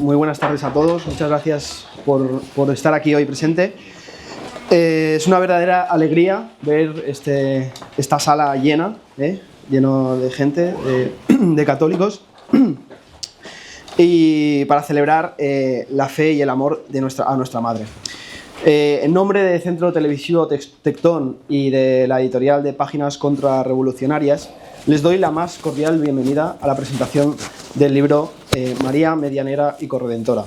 muy buenas tardes a todos. Muchas gracias por estar aquí hoy presente. Es una verdadera alegría ver esta sala llena, lleno de gente, de católicos, y para celebrar la fe y el amor a nuestra Madre. En nombre del Centro Televisivo Tectón y de la editorial de Páginas Contrarrevolucionarias, les doy la más cordial bienvenida a la presentación del libro María, Medianera y Corredentora.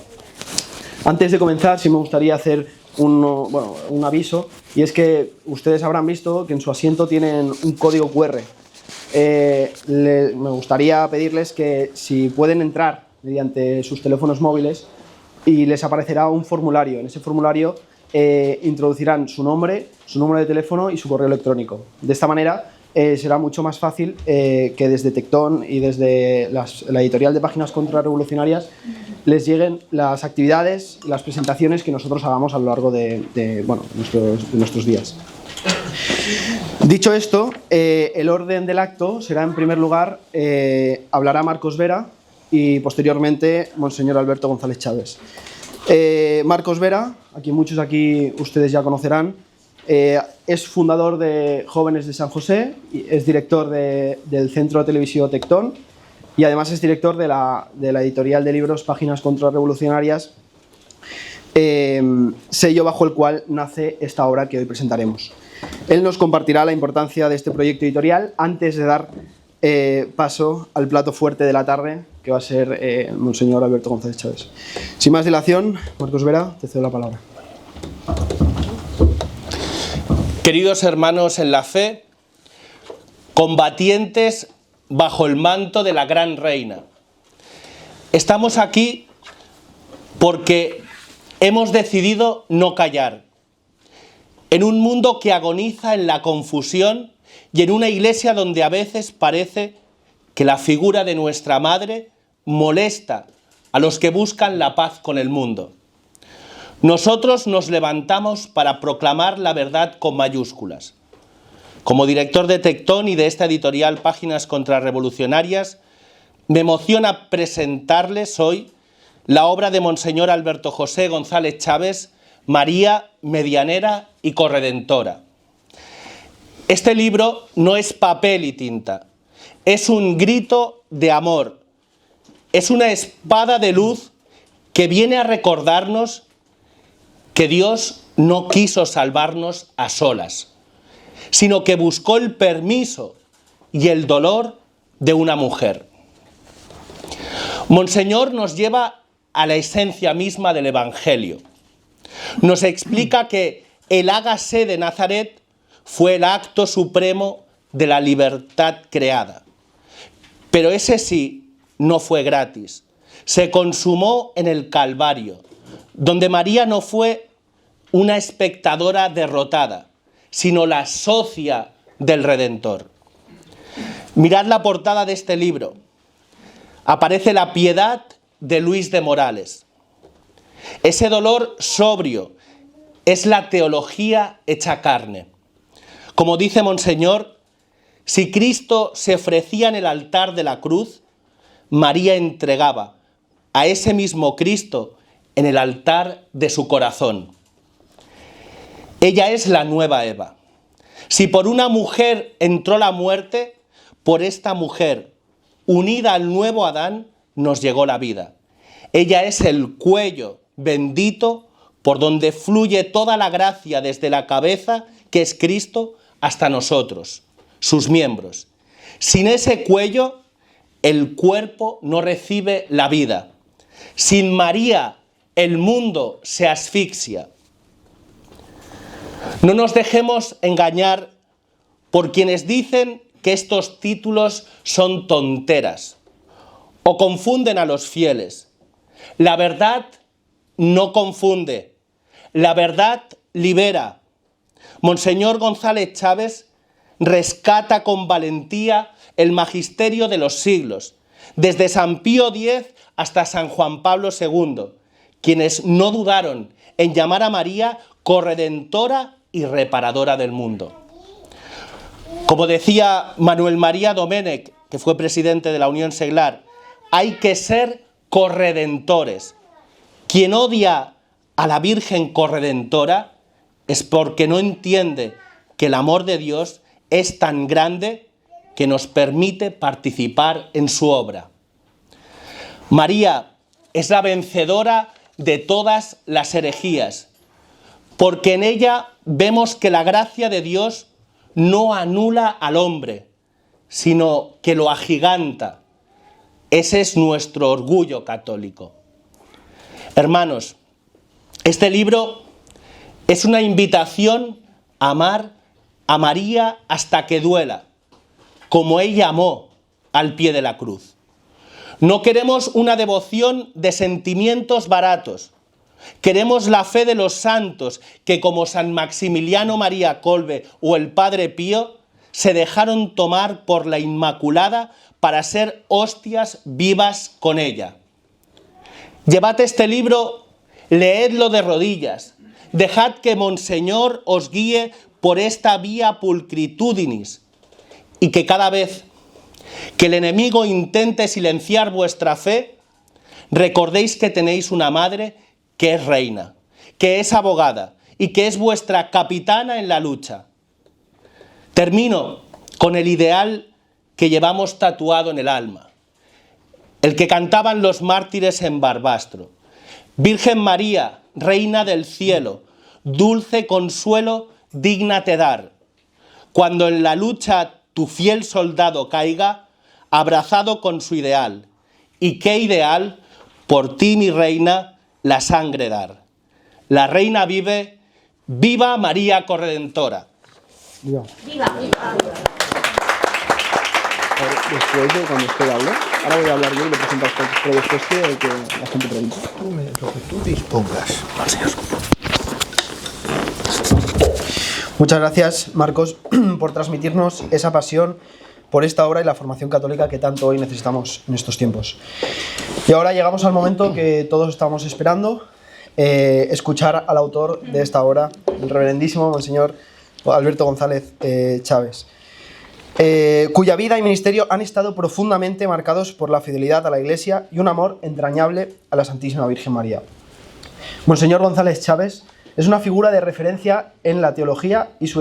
Antes de comenzar, sí me gustaría hacer un aviso, y es que ustedes habrán visto que en su asiento tienen un código QR. Me gustaría pedirles que si pueden entrar mediante sus teléfonos móviles, y les aparecerá un formulario. En ese formulario introducirán su nombre, su número de teléfono y su correo electrónico. De esta manera será mucho más fácil que desde Tectón y desde la editorial de Páginas Contrarrevolucionarias les lleguen las actividades, las presentaciones que nosotros hagamos a lo largo de nuestros días. Dicho esto, el orden del acto será: en primer lugar, hablará Marcos Vera y posteriormente Monseñor Alberto González Chávez. Marcos Vera, a quien muchos aquí ustedes ya conocerán, es fundador de Jóvenes de San José, es director del Centro Televisivo Tectón y además es director de la editorial de libros Páginas Contrarrevolucionarias, sello bajo el cual nace esta obra que hoy presentaremos. Él nos compartirá la importancia de este proyecto editorial antes de dar paso al plato fuerte de la tarde, que va a ser el Monseñor Alberto González Chávez. Sin más dilación, Marcos Vera, te cedo la palabra. Queridos hermanos en la fe, combatientes bajo el manto de la Gran Reina, estamos aquí porque hemos decidido no callar. En un mundo que agoniza en la confusión y en una iglesia donde a veces parece que la figura de nuestra Madre molesta a los que buscan la paz con el mundo. Nosotros nos levantamos para proclamar la verdad con mayúsculas. Como director de Tectón y de esta editorial Páginas Contrarrevolucionarias, me emociona presentarles hoy la obra de Monseñor Alberto José González Chávez, María, Medianera y Corredentora. Este libro no es papel y tinta, es un grito de amor, es una espada de luz que viene a recordarnos que Dios no quiso salvarnos a solas, sino que buscó el permiso y el dolor de una mujer. Monseñor nos lleva a la esencia misma del Evangelio. Nos explica que el hágase de Nazaret fue el acto supremo de la libertad creada. Pero ese sí no fue gratis. Se consumó en el Calvario, donde María no fue una espectadora derrotada, sino la socia del Redentor. Mirad la portada de este libro. Aparece la piedad de Luis de Morales. Ese dolor sobrio es la teología hecha carne. Como dice Monseñor, si Cristo se ofrecía en el altar de la cruz, María entregaba a ese mismo Cristo en el altar de su corazón. Ella es la nueva Eva. Si por una mujer entró la muerte, por esta mujer, unida al nuevo Adán, nos llegó la vida. Ella es el cuello bendito por donde fluye toda la gracia desde la cabeza, que es Cristo, hasta nosotros, sus miembros. Sin ese cuello, el cuerpo no recibe la vida. Sin María, el mundo se asfixia. No nos dejemos engañar por quienes dicen que estos títulos son tonteras o confunden a los fieles. La verdad no confunde, la verdad libera. Monseñor González Chávez rescata con valentía el magisterio de los siglos, desde San Pío X hasta San Juan Pablo II, quienes no dudaron en llamar a María corredentora y reparadora del mundo. Como decía Manuel María Domènech, que fue presidente de la Unión Seglar, hay que ser corredentores, Quien odia a la Virgen corredentora es porque no entiende que el amor de Dios es tan grande que nos permite participar en su obra. María es la vencedora de todas las herejías, porque en ella vemos que la gracia de Dios no anula al hombre, sino que lo agiganta. Ese es nuestro orgullo católico. Hermanos, este libro es una invitación a amar a María hasta que duela, como ella amó al pie de la cruz. No queremos una devoción de sentimientos baratos. Queremos la fe de los santos que, como San Maximiliano María Kolbe o el Padre Pío, se dejaron tomar por la Inmaculada para ser hostias vivas con ella. Llevad este libro, leedlo de rodillas, dejad que Monseñor os guíe por esta vía pulcritudinis, y que cada vez que el enemigo intente silenciar vuestra fe, recordéis que tenéis una madre que es reina, que es abogada y que es vuestra capitana en la lucha. Termino con el ideal que llevamos tatuado en el alma, el que cantaban los mártires en Barbastro. Virgen María, Reina del cielo, dulce consuelo, dígnate dar. Cuando en la lucha tu fiel soldado caiga, abrazado con su ideal. ¿Y qué ideal? Por ti, mi reina, la sangre dar. La reina vive, viva María Corredentora. Viva. ¡Viva! Después de cuando usted hable, ahora voy a hablar yo y le presento a usted, pero después que la gente pregunte. Lo que tú dispongas. Al señor. Muchas gracias, Marcos, por transmitirnos esa pasión por esta obra y la formación católica que tanto hoy necesitamos en estos tiempos. Y ahora llegamos al momento que todos estamos esperando, escuchar al autor de esta obra, el reverendísimo Monseñor Alberto González Chávez, cuya vida y ministerio han estado profundamente marcados por la fidelidad a la Iglesia y un amor entrañable a la Santísima Virgen María. Monseñor González Chávez es una figura de referencia en la teología y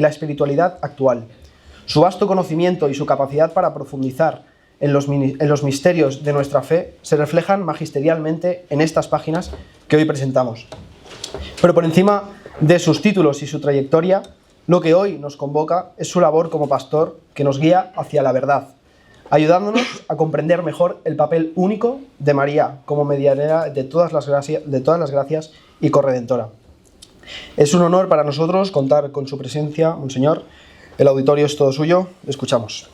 la espiritualidad actual. Su vasto conocimiento y su capacidad para profundizar en los misterios de nuestra fe se reflejan magisterialmente en estas páginas que hoy presentamos. Pero por encima de sus títulos y su trayectoria, lo que hoy nos convoca es su labor como pastor que nos guía hacia la verdad, ayudándonos a comprender mejor el papel único de María como mediadora de todas las gracias y corredentora. Es un honor para nosotros contar con su presencia, Monseñor. El auditorio es todo suyo. Escuchamos.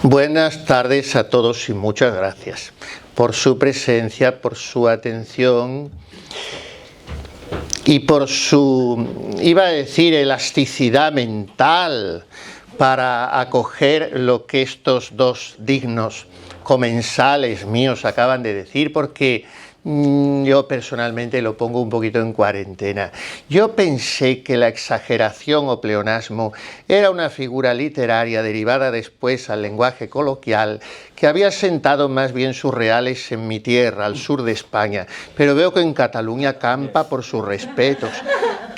Buenas tardes a todos y muchas gracias por su presencia, por su atención y por su, iba a decir, elasticidad mental para acoger lo que estos dos dignos comensales míos acaban de decir, porque yo personalmente lo pongo un poquito en cuarentena. Yo pensé que la exageración o pleonasmo era una figura literaria derivada después al lenguaje coloquial que había sentado más bien sus reales en mi tierra, al sur de España, pero veo que en Cataluña campa por sus respetos.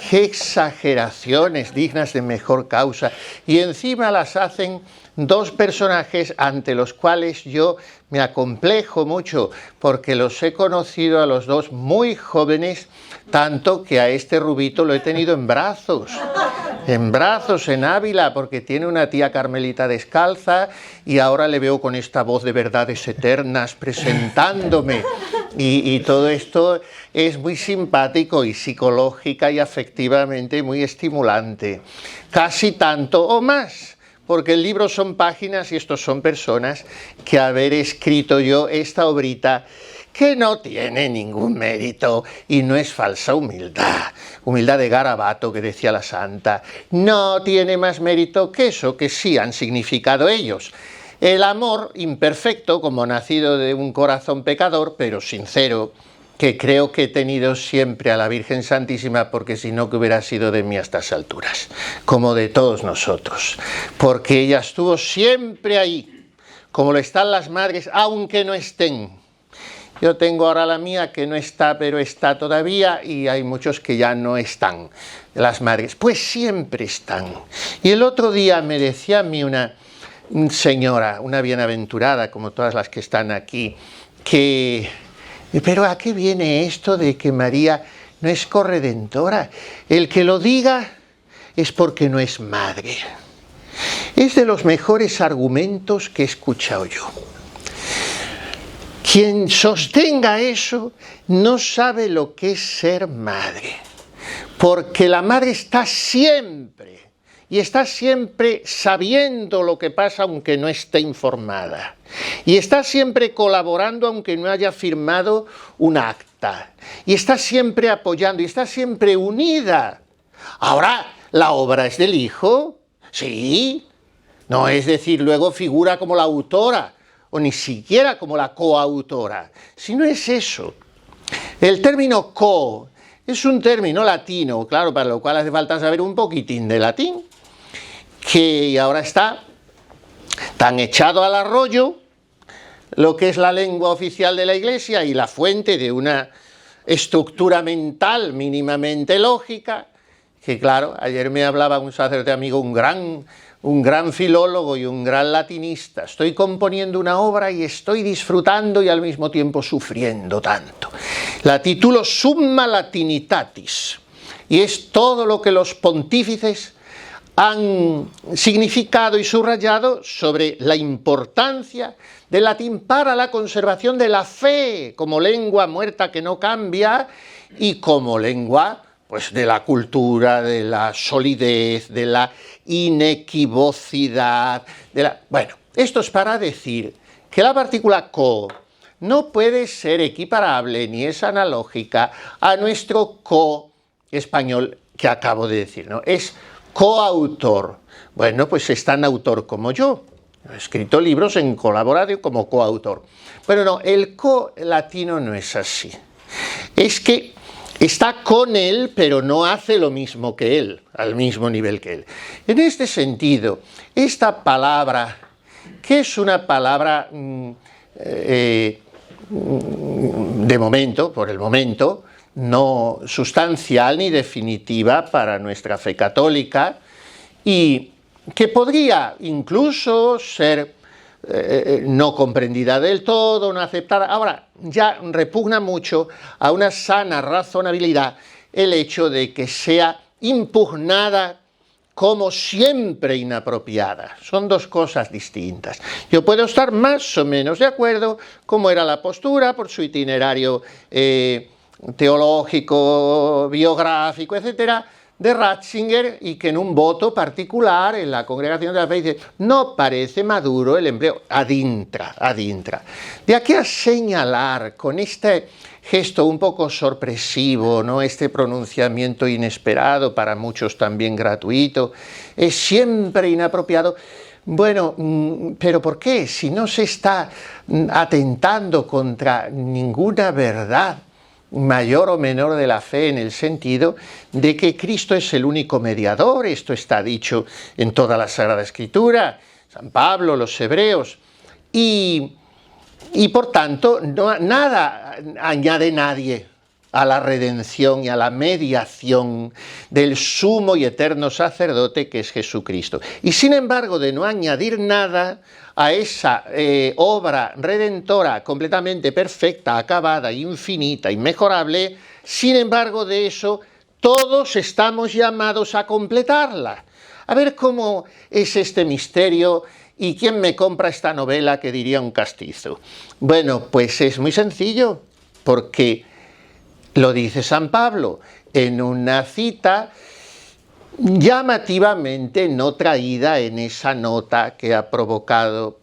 ¡Qué exageraciones dignas de mejor causa! Y encima las hacen dos personajes ante los cuales yo me acomplejo mucho, porque los he conocido a los dos muy jóvenes, tanto que a este rubito lo he tenido en brazos en Ávila, porque tiene una tía carmelita descalza y ahora le veo con esta voz de verdades eternas presentándome. Y todo esto es muy simpático y psicológica y afectivamente muy estimulante, casi tanto o más, porque el libro son páginas y estos son personas que haber escrito yo esta obrita que no tiene ningún mérito y no es falsa humildad, humildad de garabato que decía la santa, no tiene más mérito que eso que sí han significado ellos. El amor imperfecto, como nacido de un corazón pecador, pero sincero, que creo que he tenido siempre a la Virgen Santísima, porque si no, que hubiera sido de mí a estas alturas, como de todos nosotros, porque ella estuvo siempre ahí, como lo están las madres, aunque no estén. Yo tengo ahora la mía que no está, pero está todavía, y hay muchos que ya no están, las madres, pues siempre están. Y el otro día me decía a mí una señora, una bienaventurada, como todas las que están aquí, pero ¿a qué viene esto de que María no es corredentora? El que lo diga es porque no es madre. Es de los mejores argumentos que he escuchado yo. Quien sostenga eso no sabe lo que es ser madre, porque la madre está siempre, y está siempre sabiendo lo que pasa aunque no esté informada, y está siempre colaborando aunque no haya firmado un acta, y está siempre apoyando, y está siempre unida. Ahora, ¿la obra es del hijo? Sí, no es decir, luego figura como la autora, o ni siquiera como la coautora, si no es eso. El término co es un término latino, claro, para lo cual hace falta saber un poquitín de latín, que ahora está tan echado al arroyo, lo que es la lengua oficial de la Iglesia y la fuente de una estructura mental mínimamente lógica, que claro, ayer me hablaba un sacerdote amigo, un gran filólogo y un gran latinista. Estoy componiendo una obra y estoy disfrutando y al mismo tiempo sufriendo tanto. La titulo Summa Latinitatis, y es todo lo que los pontífices han significado y subrayado sobre la importancia del latín para la conservación de la fe como lengua muerta que no cambia y como lengua pues de la cultura, de la solidez, de la inequivocidad, Bueno, esto es para decir que la partícula co no puede ser equiparable ni es analógica a nuestro co español que acabo de decir, ¿no? Es coautor. Bueno, pues es tan autor como yo. He escrito libros en colaboración como coautor. Pero no, el co latino no es así. Es que está con él, pero no hace lo mismo que él, al mismo nivel que él. En este sentido, esta palabra, que es una palabra de momento, por el momento, no sustancial ni definitiva para nuestra fe católica, y que podría incluso ser no comprendida del todo, no aceptada. Ahora, ya repugna mucho a una sana razonabilidad el hecho de que sea impugnada como siempre inapropiada. Son dos cosas distintas. Yo puedo estar más o menos de acuerdo cómo era la postura por su itinerario teológico, biográfico, etcétera, de Ratzinger, y que en un voto particular en la Congregación de la Fe dice, no parece maduro el empleo, ad intra. De aquí a señalar con este gesto un poco sorpresivo, ¿no? Este pronunciamiento inesperado, para muchos también gratuito, es siempre inapropiado. Bueno, pero ¿por qué? Si no se está atentando contra ninguna verdad mayor o menor de la fe, en el sentido de que Cristo es el único mediador. Esto está dicho en toda la Sagrada Escritura, San Pablo, los Hebreos, y por tanto nada añade nadie a la redención y a la mediación del sumo y eterno sacerdote que es Jesucristo. Y sin embargo, de no añadir nada a esa obra redentora completamente perfecta, acabada, infinita, inmejorable, sin embargo de eso todos estamos llamados a completarla. A ver cómo es este misterio y quién me compra esta novela, que diría un castizo. Bueno, pues es muy sencillo, porque lo dice San Pablo en una cita llamativamente no traída en esa nota que ha provocado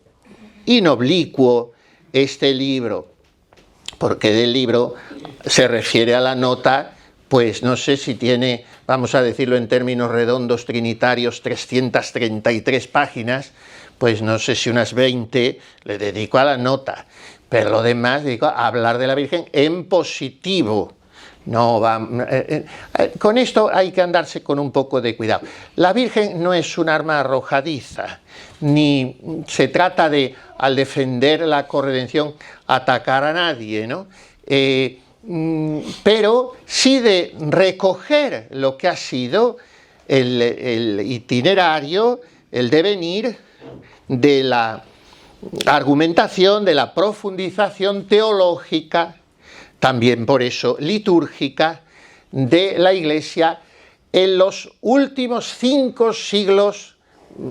in obliquo este libro, porque del libro se refiere a la nota, pues no sé si tiene, vamos a decirlo en términos redondos trinitarios, 333 páginas, pues no sé si unas 20 le dedico a la nota, Pero lo demás, digo, hablar de la Virgen en positivo. No va, con esto hay que andarse con un poco de cuidado. La Virgen no es un arma arrojadiza, ni se trata de, al defender la corredención, atacar a nadie, ¿no? Pero sí de recoger lo que ha sido el itinerario, el devenir de la argumentación, de la profundización teológica, también por eso litúrgica, de la Iglesia en los últimos 5 siglos,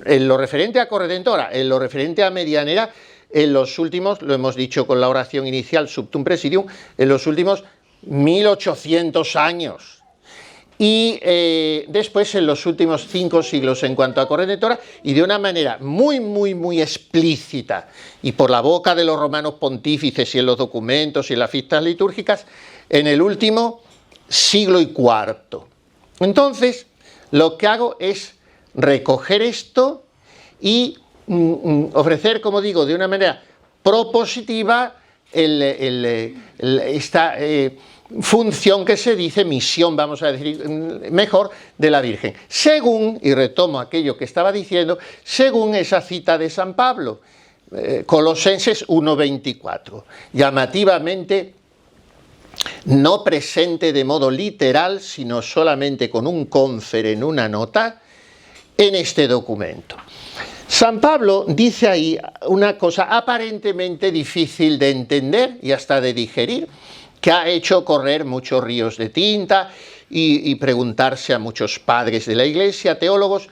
en lo referente a corredentora, en lo referente a medianera, en los últimos, lo hemos dicho con la oración inicial, Subtum Presidium, en los últimos 1800 años. Y después en los últimos 5 siglos en cuanto a corredentora, y de una manera muy explícita, y por la boca de los romanos pontífices y en los documentos y en las fiestas litúrgicas, en el último siglo y cuarto. Entonces, lo que hago es recoger esto y ofrecer, como digo, de una manera propositiva esta función que se dice, misión, vamos a decir mejor, de la Virgen. Según, y retomo aquello que estaba diciendo, según esa cita de San Pablo, Colosenses 1:24, llamativamente no presente de modo literal, sino solamente con un confer en una nota, en este documento. San Pablo dice ahí una cosa aparentemente difícil de entender y hasta de digerir, que ha hecho correr muchos ríos de tinta y preguntarse a muchos padres de la Iglesia, teólogos,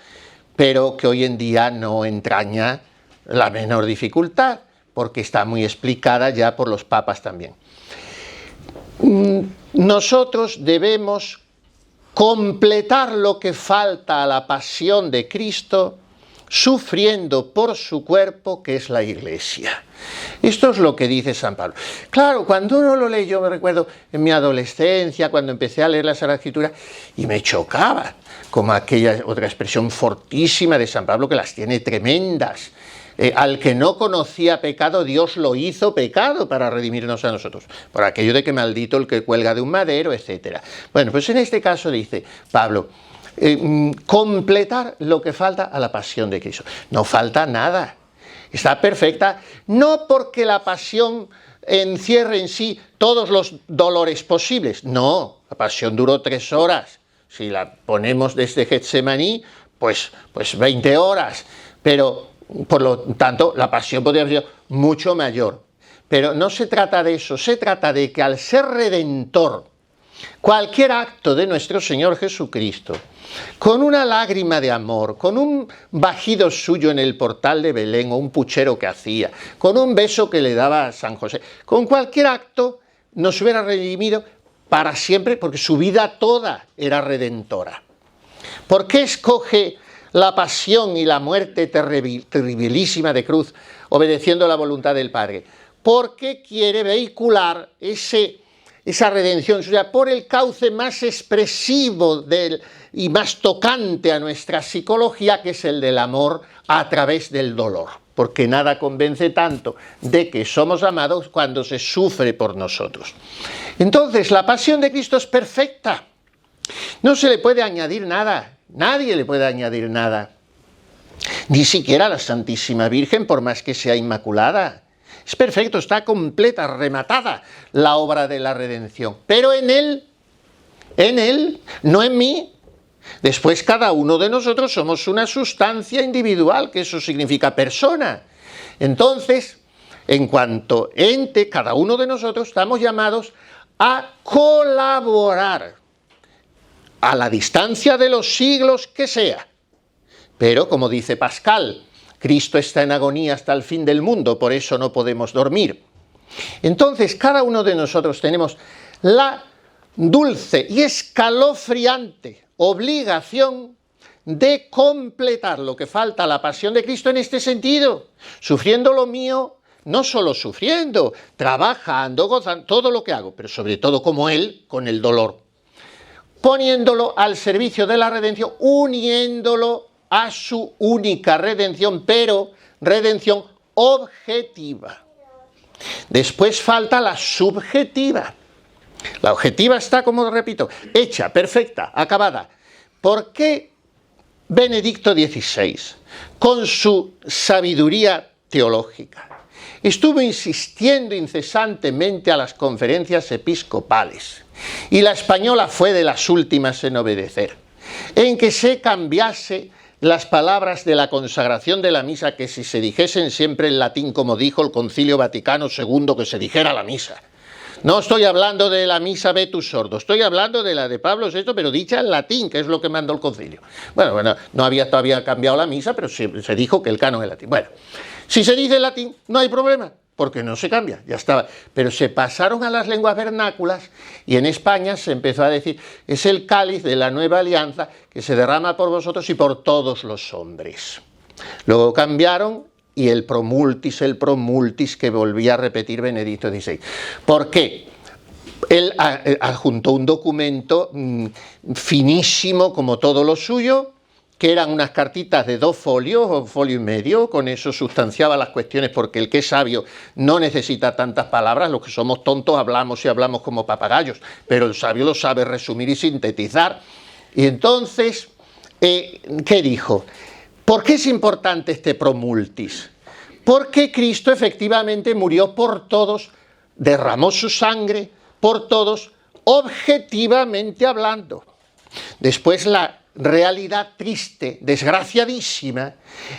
pero que hoy en día no entraña la menor dificultad, porque está muy explicada ya por los papas también. Nosotros debemos completar lo que falta a la pasión de Cristo, sufriendo por su cuerpo, que es la Iglesia. Esto es lo que dice San Pablo. Claro, cuando uno lo lee, yo me recuerdo en mi adolescencia, cuando empecé a leer la Sagrada Escritura, y me chocaba, como aquella otra expresión fortísima de San Pablo, que las tiene tremendas. Al que no conocía pecado, Dios lo hizo pecado para redimirnos a nosotros, por aquello de que maldito el que cuelga de un madero, etc. Bueno, pues en este caso dice Pablo, completar lo que falta a la pasión de Cristo. No falta nada, está perfecta, no porque la pasión encierre en sí todos los dolores posibles, no, la pasión duró 3 horas, si la ponemos desde Getsemaní, pues 20 horas, pero por lo tanto la pasión podría haber sido mucho mayor. Pero no se trata de eso, se trata de que al ser redentor, cualquier acto de nuestro Señor Jesucristo, con una lágrima de amor, con un bajido suyo en el portal de Belén o un puchero que hacía, con un beso que le daba a San José, con cualquier acto nos hubiera redimido para siempre, porque su vida toda era redentora. ¿Por qué escoge la pasión y la muerte terribilísima de cruz, obedeciendo la voluntad del Padre? Porque quiere vehicular esa redención suya por el cauce más expresivo y más tocante a nuestra psicología, que es el del amor a través del dolor. Porque nada convence tanto de que somos amados cuando se sufre por nosotros. Entonces, la pasión de Cristo es perfecta. No se le puede añadir nada. Nadie le puede añadir nada. Ni siquiera la Santísima Virgen, por más que sea inmaculada. Es perfecto, está completa, rematada la obra de la redención. Pero en Él, no en mí. Después cada uno de nosotros somos una sustancia individual, que eso significa persona. Entonces, en cuanto ente, cada uno de nosotros estamos llamados a colaborar a la distancia de los siglos que sea. Pero, como dice Pascal, Cristo está en agonía hasta el fin del mundo, por eso no podemos dormir. Entonces, cada uno de nosotros tenemos la dulce y escalofriante obligación de completar lo que falta a la pasión de Cristo en este sentido, sufriendo lo mío, no solo sufriendo, trabajando, gozando, todo lo que hago, pero sobre todo como Él, con el dolor, poniéndolo al servicio de la redención, uniéndolo a su única redención, pero redención objetiva. Después falta la subjetiva. La objetiva está, como repito, hecha, perfecta, acabada. ¿Por qué Benedicto XVI, con su sabiduría teológica, estuvo insistiendo incesantemente a las conferencias episcopales, y la española fue de las últimas en obedecer, en que se cambiase las palabras de la consagración de la misa, que si se dijesen siempre en latín, como dijo el Concilio Vaticano II, que se dijera la misa? No estoy hablando de la misa Vetus Sordo, estoy hablando de la de Pablo VI, pero dicha en latín, que es lo que mandó el concilio. Bueno, no había todavía cambiado la misa, pero se dijo que el canon es latín. Bueno, si se dice en latín, no hay problema, porque no se cambia, ya estaba. Pero se pasaron a las lenguas vernáculas y en España se empezó a decir, es el cáliz de la nueva alianza que se derrama por vosotros y por todos los hombres. Luego cambiaron, y el promultis que volvía a repetir Benedicto XVI. ¿Por qué? Él adjuntó un documento finísimo, como todo lo suyo, que eran unas cartitas de 2 folios o 1,5 folios, con eso sustanciaba las cuestiones, porque el que es sabio no necesita tantas palabras, los que somos tontos hablamos y hablamos como papagayos, pero el sabio lo sabe resumir y sintetizar. Y entonces, ¿qué dijo? ¿Por qué es importante este promultis? Porque Cristo efectivamente murió por todos, derramó su sangre por todos, objetivamente hablando. Después la realidad triste, desgraciadísima,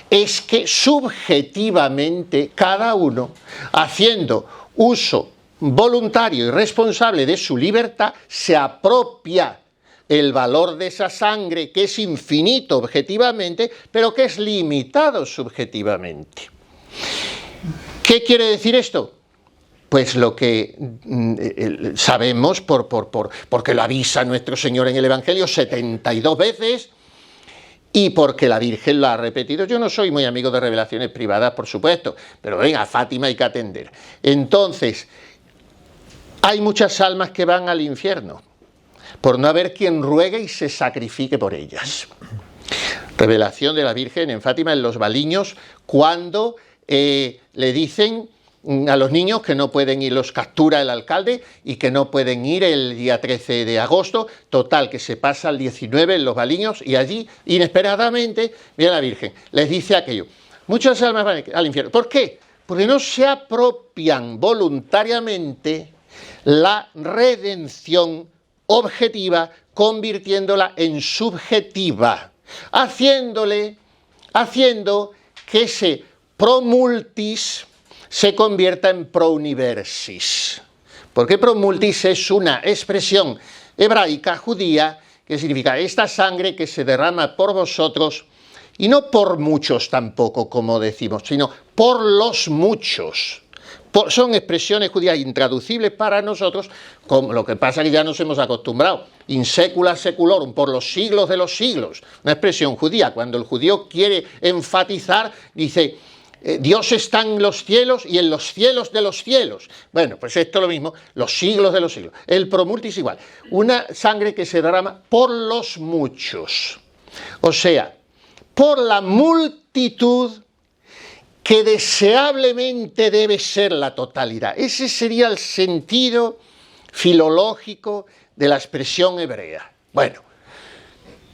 es que subjetivamente cada uno, haciendo uso voluntario y responsable de su libertad, se apropia el valor de esa sangre, que es infinito objetivamente, pero que es limitado subjetivamente. ¿Qué quiere decir esto? Pues lo que sabemos porque lo avisa nuestro Señor en el Evangelio 72 veces, y porque la Virgen lo ha repetido. Yo no soy muy amigo de revelaciones privadas, por supuesto, pero venga, a Fátima hay que atender. Entonces, hay muchas almas que van al infierno por no haber quien ruegue y se sacrifique por ellas. Revelación de la Virgen en Fátima, en los Baliños, cuando le dicen a los niños que no pueden ir, los captura el alcalde y que no pueden ir el día 13 de agosto, total, que se pasa el 19 en los Baliños, y allí, inesperadamente, mira la Virgen, les dice aquello. Muchas almas van al infierno. ¿Por qué? Porque no se apropian voluntariamente la redención objetiva, convirtiéndola en subjetiva, haciendo que ese promultis se convierta en prouniversis. Porque promultis es una expresión hebraica, judía, que significa esta sangre que se derrama por vosotros, y no por muchos tampoco, como decimos, sino por los muchos. Son expresiones judías intraducibles para nosotros, como lo que pasa que ya nos hemos acostumbrado. In secula seculorum, por los siglos de los siglos. Una expresión judía. Cuando el judío quiere enfatizar, dice, Dios está en los cielos y en los cielos de los cielos. Bueno, pues esto es lo mismo, los siglos de los siglos. El promultis igual. Una sangre que se derrama por los muchos. O sea, por la multitud que deseablemente debe ser la totalidad. Ese sería el sentido filológico de la expresión hebrea. Bueno,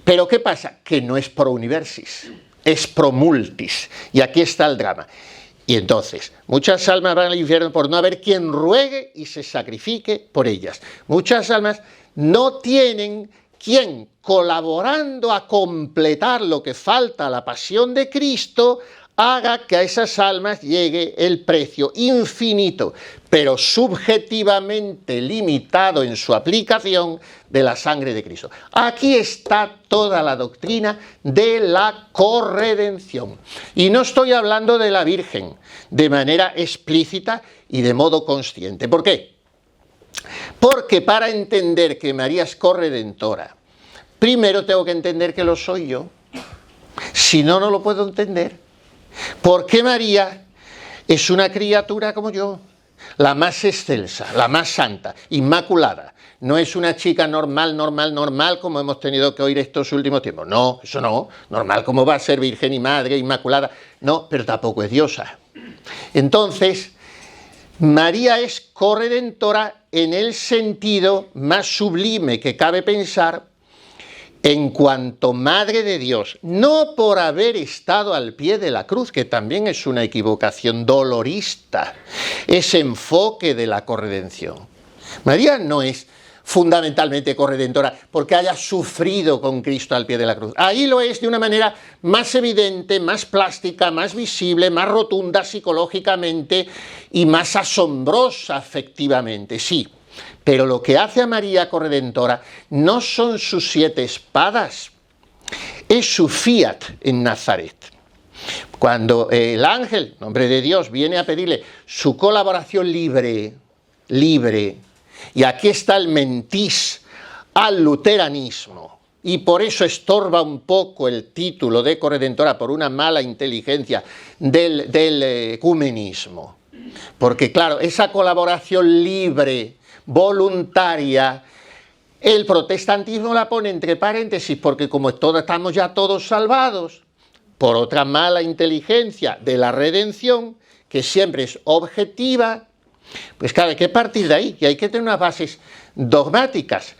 pero ¿qué pasa? Que no es pro universis, es pro multis. Y aquí está el drama. Y entonces, muchas almas van al infierno por no haber quien ruegue y se sacrifique por ellas. Muchas almas no tienen quien, colaborando a completar lo que falta a la pasión de Cristo, haga que a esas almas llegue el precio infinito, pero subjetivamente limitado en su aplicación, de la sangre de Cristo. Aquí está toda la doctrina de la corredención. Y no estoy hablando de la Virgen de manera explícita y de modo consciente. ¿Por qué? Porque para entender que María es corredentora, primero tengo que entender que lo soy yo. Si no, no lo puedo entender. Porque María es una criatura como yo, la más excelsa, la más santa, inmaculada. No es una chica normal, como hemos tenido que oír estos últimos tiempos. No, eso no. Normal, ¿cómo va a ser virgen y madre, inmaculada? No, pero tampoco es diosa. Entonces, María es corredentora en el sentido más sublime que cabe pensar, en cuanto Madre de Dios, no por haber estado al pie de la cruz, que también es una equivocación dolorista, ese enfoque de la corredención. María no es fundamentalmente corredentora porque haya sufrido con Cristo al pie de la cruz. Ahí lo es de una manera más evidente, más plástica, más visible, más rotunda psicológicamente y más asombrosa afectivamente, sí. Pero lo que hace a María corredentora no son sus 7 espadas, es su fiat en Nazaret. Cuando el ángel, nombre de Dios, viene a pedirle su colaboración libre, y aquí está el mentís al luteranismo, y por eso estorba un poco el título de corredentora por una mala inteligencia del ecumenismo. Porque claro, esa colaboración libre, voluntaria, el protestantismo la pone entre paréntesis porque como estamos ya todos salvados, por otra mala inteligencia de la redención, que siempre es objetiva, pues claro, hay que partir de ahí, y hay que tener unas bases dogmáticas.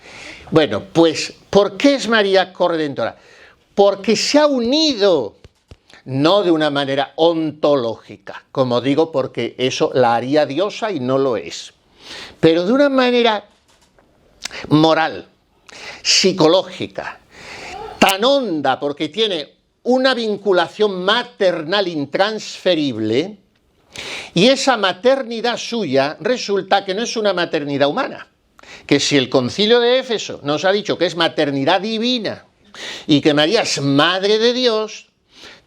Bueno, pues, ¿por qué es María corredentora? Porque se ha unido, no de una manera ontológica, como digo, porque eso la haría diosa y no lo es, pero de una manera moral, psicológica, tan honda porque tiene una vinculación maternal intransferible, y esa maternidad suya resulta que no es una maternidad humana, que si el Concilio de Éfeso nos ha dicho que es maternidad divina y que María es Madre de Dios,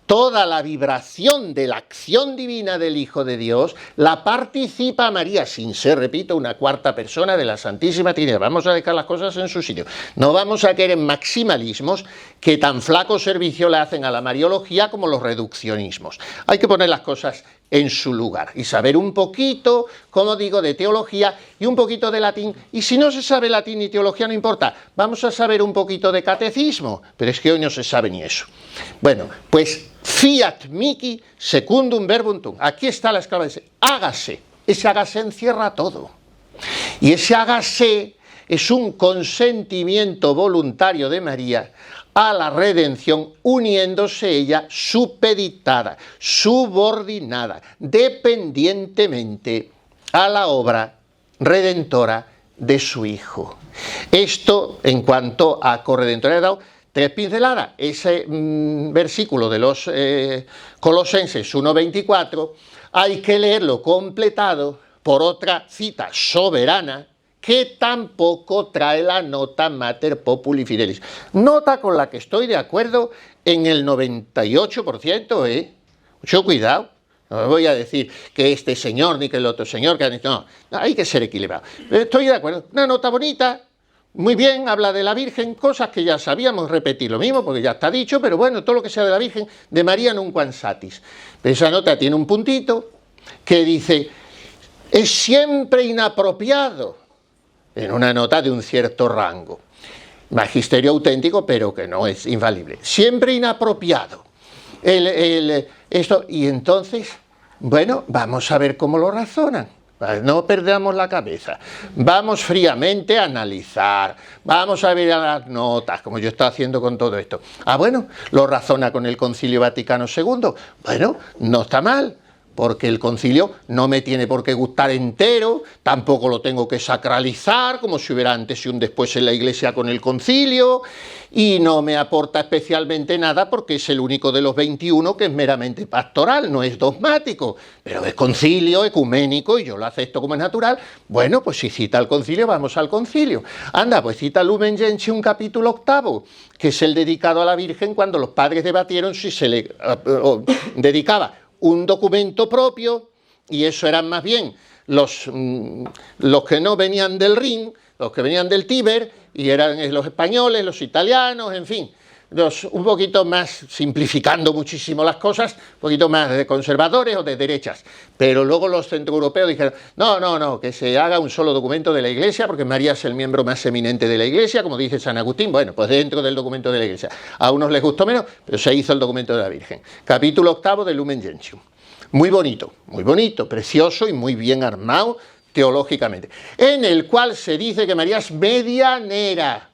toda la vibración de la acción divina del Hijo de Dios la participa María sin ser, repito, una cuarta persona de la Santísima Trinidad. Vamos a dejar las cosas en su sitio. No vamos a caer en maximalismos que tan flaco servicio le hacen a la mariología como los reduccionismos. Hay que poner las cosas en su lugar y saber un poquito, como digo, de teología y un poquito de latín, y si no se sabe latín y teología no importa, vamos a saber un poquito de catecismo, pero es que hoy no se sabe ni eso. Bueno, pues fiat mihi secundum verbum tuum, aquí está la esclava de hágase, ese hágase encierra todo, y ese hágase es un consentimiento voluntario de María a la redención, uniéndose ella supeditada, subordinada, dependientemente a la obra redentora de su Hijo. Esto, en cuanto a corredentora, he dado 3 pinceladas. Ese versículo de los Colosenses 1:24 hay que leerlo completado por otra cita soberana que tampoco trae la nota Mater Populi Fidelis. Nota con la que estoy de acuerdo en el 98%, Mucho cuidado. No voy a decir que este señor ni que el otro señor, no, hay que ser equilibrado. Estoy de acuerdo. Una nota bonita, muy bien, habla de la Virgen, cosas que ya sabíamos, repetir lo mismo porque ya está dicho, pero bueno, todo lo que sea de la Virgen, de María nunquam satis. Esa nota tiene un puntito que dice, es siempre inapropiado, en una nota de un cierto rango, magisterio auténtico, pero que no es infalible, siempre inapropiado. Esto, y entonces, bueno, vamos a ver cómo lo razonan. No perdamos la cabeza, vamos fríamente a analizar, vamos a ver las notas, como yo estoy haciendo con todo esto. Bueno, lo razona con el Concilio Vaticano II, bueno, no está mal, porque el concilio no me tiene por qué gustar entero, tampoco lo tengo que sacralizar, como si hubiera antes y un después en la Iglesia con el concilio, y no me aporta especialmente nada porque es el único de los 21 que es meramente pastoral, no es dogmático, pero es concilio, ecuménico, y yo lo acepto como es natural. Bueno, pues si cita el concilio, vamos al concilio. Anda, pues cita Lumen Gentium capítulo 8, que es el dedicado a la Virgen, cuando los padres debatieron si se le dedicaba un documento propio, y eso eran más bien los que no venían del Rin, los que venían del Tíber, y eran los españoles, los italianos, en fin, un poquito más, simplificando muchísimo las cosas, un poquito más de conservadores o de derechas. Pero luego los centroeuropeos dijeron, no, que se haga un solo documento de la Iglesia, porque María es el miembro más eminente de la Iglesia, como dice San Agustín. Bueno, pues dentro del documento de la Iglesia. A unos les gustó menos, pero se hizo el documento de la Virgen. Capítulo 8 de Lumen Gentium. Muy bonito, precioso y muy bien armado teológicamente. En el cual se dice que María es medianera.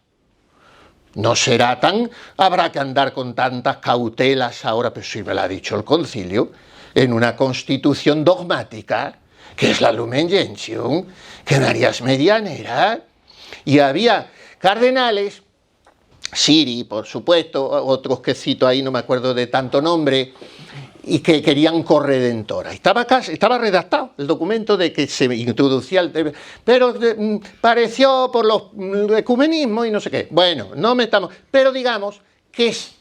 No será tan, habrá que andar con tantas cautelas ahora, pero sí me lo ha dicho el concilio, en una constitución dogmática, que es la Lumen Gentium, que María es medianera, y había cardenales, Siri, por supuesto, otros que cito ahí, no me acuerdo de tanto nombre, y que querían corredentora. Estaba redactado el documento de que se introducía el... Pero pareció por los ecumenismos y no sé qué. Bueno, no metamos... Pero digamos que es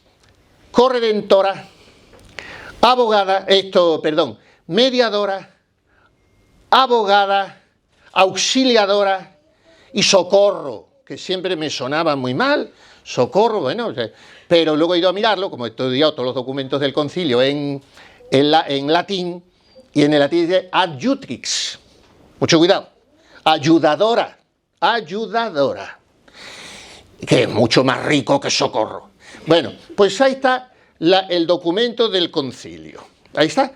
corredentora, abogada, mediadora, abogada, auxiliadora y socorro, que siempre me sonaba muy mal. Socorro, bueno, pero luego he ido a mirarlo, como he estudiado todos los documentos del concilio en latín, y en el latín dice adjutrix, mucho cuidado, ayudadora, que es mucho más rico que socorro. Bueno, pues ahí está el documento del concilio, ahí está,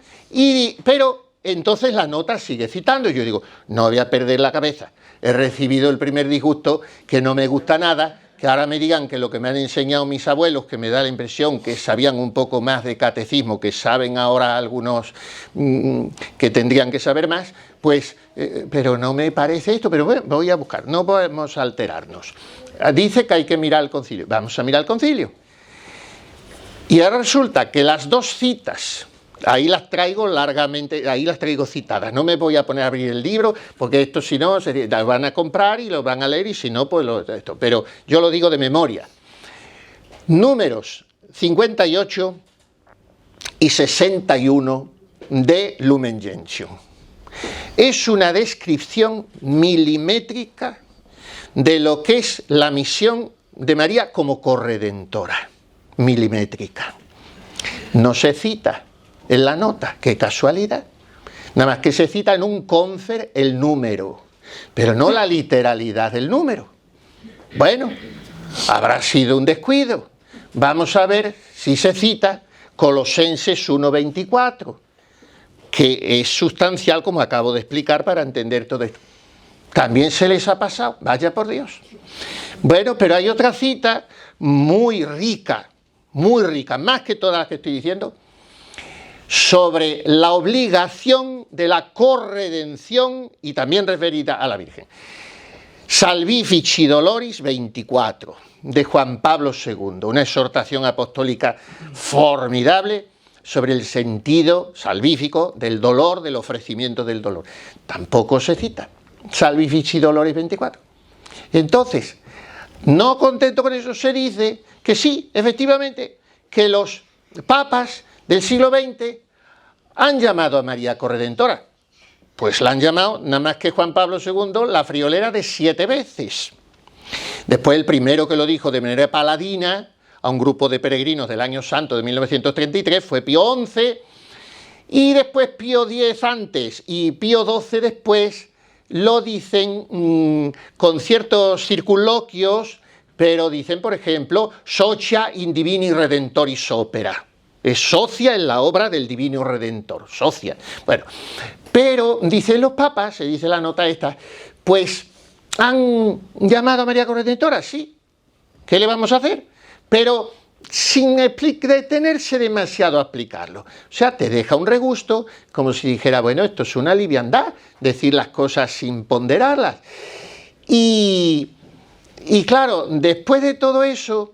pero entonces la nota sigue citando, y yo digo, no voy a perder la cabeza, he recibido el primer disgusto, que no me gusta nada, que ahora me digan que lo que me han enseñado mis abuelos, que me da la impresión que sabían un poco más de catecismo, que saben ahora algunos que tendrían que saber más, pues, pero no me parece esto, pero bueno, voy a buscar, no podemos alterarnos. Dice que hay que mirar el concilio, vamos a mirar el concilio. Y ahora resulta que las dos citas, ahí las traigo largamente, ahí las traigo citadas, no me voy a poner a abrir el libro, porque esto si no, las van a comprar y lo van a leer, y si no, pues esto, pero yo lo digo de memoria. Números 58 y 61 de Lumen Gentium. Es una descripción milimétrica de lo que es la misión de María como corredentora, milimétrica. No se cita en la nota, qué casualidad, nada más que se cita en un confer el número, pero no la literalidad del número. Bueno, habrá sido un descuido. Vamos a ver si se cita Colosenses 1:24, que es sustancial, como acabo de explicar, para entender todo esto. También se les ha pasado, vaya por Dios. Bueno, pero hay otra cita muy rica, más que todas las que estoy diciendo, sobre la obligación de la corredención y también referida a la Virgen. Salvifici Doloris 24, de Juan Pablo II, una exhortación apostólica formidable sobre el sentido salvífico del dolor, del ofrecimiento del dolor. Tampoco se cita Salvifici Doloris 24. Entonces, no contento con eso, se dice que sí, efectivamente, que los papas del siglo XX han llamado a María Corredentora. Pues la han llamado, nada más que Juan Pablo II, la friolera de 7 veces. Después el primero que lo dijo de manera paladina a un grupo de peregrinos del Año Santo de 1933 fue Pío XI, y después Pío X antes y Pío XII después lo dicen con ciertos circunloquios, pero dicen, por ejemplo, socia in divini redentoris opera. Es socia en la obra del Divino Redentor, socia. Bueno, pero dicen los papas, se dice la nota esta, pues han llamado a María Corredentora, sí. ¿Qué le vamos a hacer? Pero sin detenerse demasiado a explicarlo. O sea, te deja un regusto, como si dijera, bueno, esto es una liviandad, decir las cosas sin ponderarlas. Y claro, después de todo eso,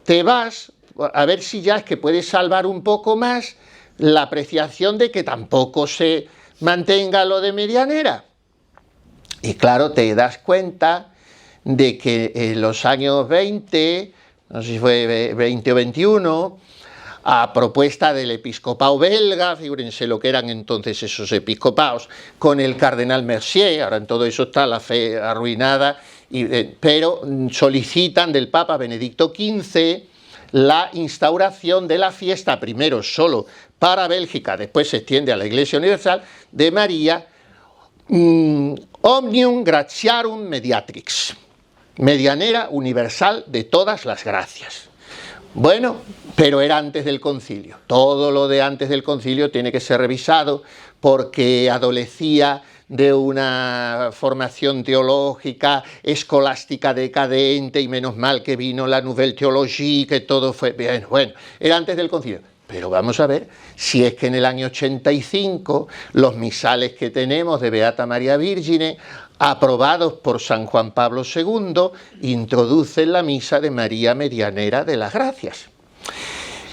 te vas a ver si ya es que puedes salvar un poco más la apreciación de que tampoco se mantenga lo de medianera. Y claro, te das cuenta de que en los años 20, no sé si fue 20 o 21, a propuesta del episcopado belga, figúrense lo que eran entonces esos episcopados, con el cardenal Mercier, ahora en todo eso está la fe arruinada, pero solicitan del Papa Benedicto XV la instauración de la fiesta, primero solo para Bélgica, después se extiende a la Iglesia Universal, de María, Omnium Gratiarum Mediatrix, medianera universal de todas las gracias. Bueno, pero era antes del concilio. Todo lo de antes del concilio tiene que ser revisado porque adolecía de una formación teológica escolástica decadente, y menos mal que vino la Nouvelle Théologie, que todo fue bien. Bueno, era antes del concilio. Pero vamos a ver si es que en el año 85 los misales que tenemos de Beata María Virgine, aprobados por San Juan Pablo II, introducen la misa de María Medianera de las Gracias.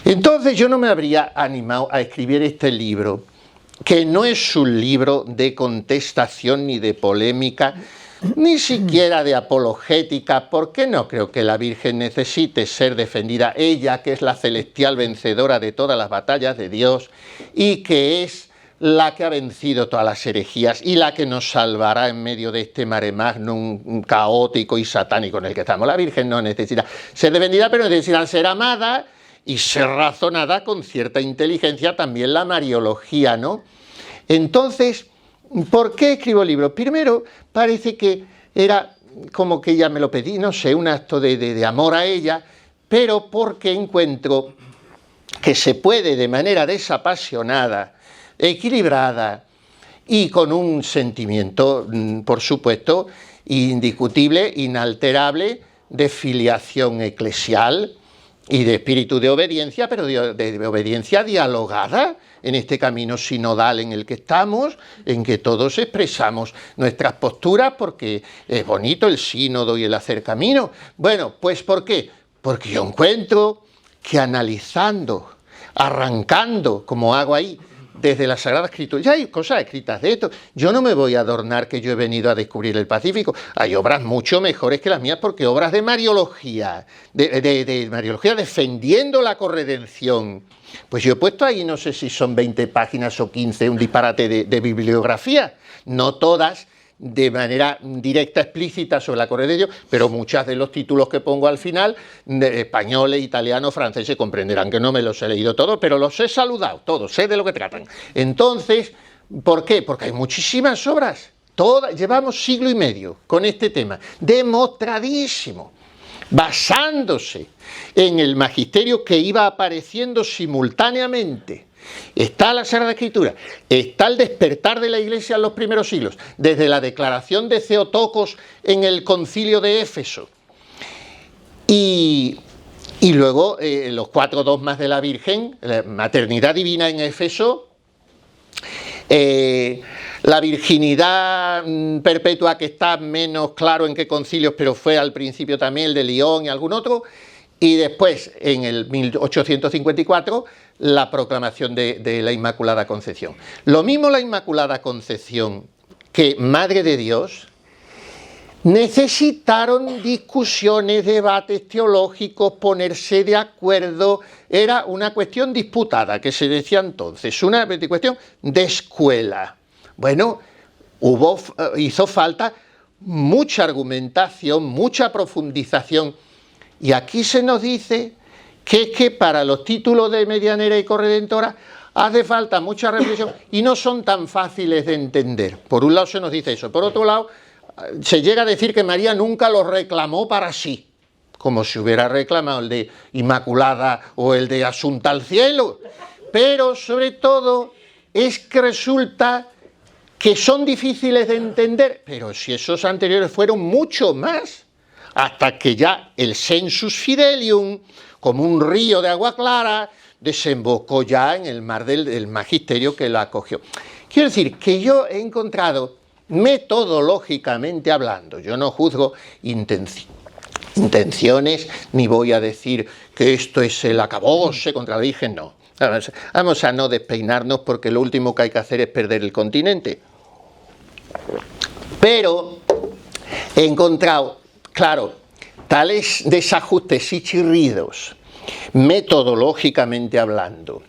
Entonces yo no me habría animado a escribir este libro, que no es un libro de contestación ni de polémica, ni siquiera de apologética, porque no creo que la Virgen necesite ser defendida, ella que es la celestial vencedora de todas las batallas de Dios y que es la que ha vencido todas las herejías y la que nos salvará en medio de este mare magnum caótico y satánico en el que estamos. La Virgen no necesita ser defendida, pero necesita ser amada y ser razonada con cierta inteligencia, también la mariología, ¿no? Entonces, ¿por qué escribo libros? Primero, parece que era como que ella me lo pedí, no sé, un acto de amor a ella, pero porque encuentro que se puede de manera desapasionada, equilibrada y con un sentimiento, por supuesto, indiscutible, inalterable, de filiación eclesial y de espíritu de obediencia, pero de obediencia dialogada en este camino sinodal en el que estamos, en que todos expresamos nuestras posturas, porque es bonito el sínodo y el hacer camino. Bueno, pues ¿por qué? Porque yo encuentro que analizando, arrancando, como hago ahí, desde la Sagrada Escritura, ya hay cosas escritas de esto. Yo no me voy a adornar que yo he venido a descubrir el Pacífico. Hay obras mucho mejores que las mías, porque obras de mariología, de mariología defendiendo la corredención. Pues yo he puesto ahí, no sé si son 20 páginas o 15, un disparate de bibliografía. No todas de manera directa, explícita sobre la corredención, pero muchas de los títulos que pongo al final, españoles, italianos, franceses, comprenderán que no me los he leído todos, pero los he saludado todos, sé de lo que tratan. Entonces, ¿por qué? Porque hay muchísimas obras, llevamos siglo y medio con este tema, demostradísimo, basándose en el magisterio que iba apareciendo simultáneamente. Está la Sagrada Escritura, está el despertar de la Iglesia en los primeros siglos, desde la declaración de Theotokos en el concilio de Éfeso, y luego los 4 dogmas de la Virgen, la maternidad divina en Éfeso, la virginidad perpetua, que está menos claro en qué concilios, pero fue al principio también el de Lyon y algún otro, y después en el 1854 la proclamación de la Inmaculada Concepción. Lo mismo la Inmaculada Concepción que Madre de Dios necesitaron discusiones, debates teológicos, ponerse de acuerdo. Era una cuestión disputada, que se decía entonces, una cuestión de escuela. Bueno, hizo falta mucha argumentación, mucha profundización, y aquí se nos dice que es que para los títulos de medianera y corredentora hace falta mucha reflexión y no son tan fáciles de entender. Por un lado se nos dice eso, por otro lado se llega a decir que María nunca los reclamó para sí, como si hubiera reclamado el de Inmaculada o el de Asunta al cielo, pero sobre todo es que resulta que son difíciles de entender, pero si esos anteriores fueron mucho más, hasta que ya el sensus fidelium, como un río de agua clara, desembocó ya en el mar del magisterio que la acogió. Quiero decir que yo he encontrado, metodológicamente hablando, yo no juzgo intenciones, ni voy a decir que esto es el acabose contra la Virgen, no. Vamos a no despeinarnos, porque lo último que hay que hacer es perder el continente. Pero he encontrado, claro, tales desajustes y chirridos, metodológicamente hablando,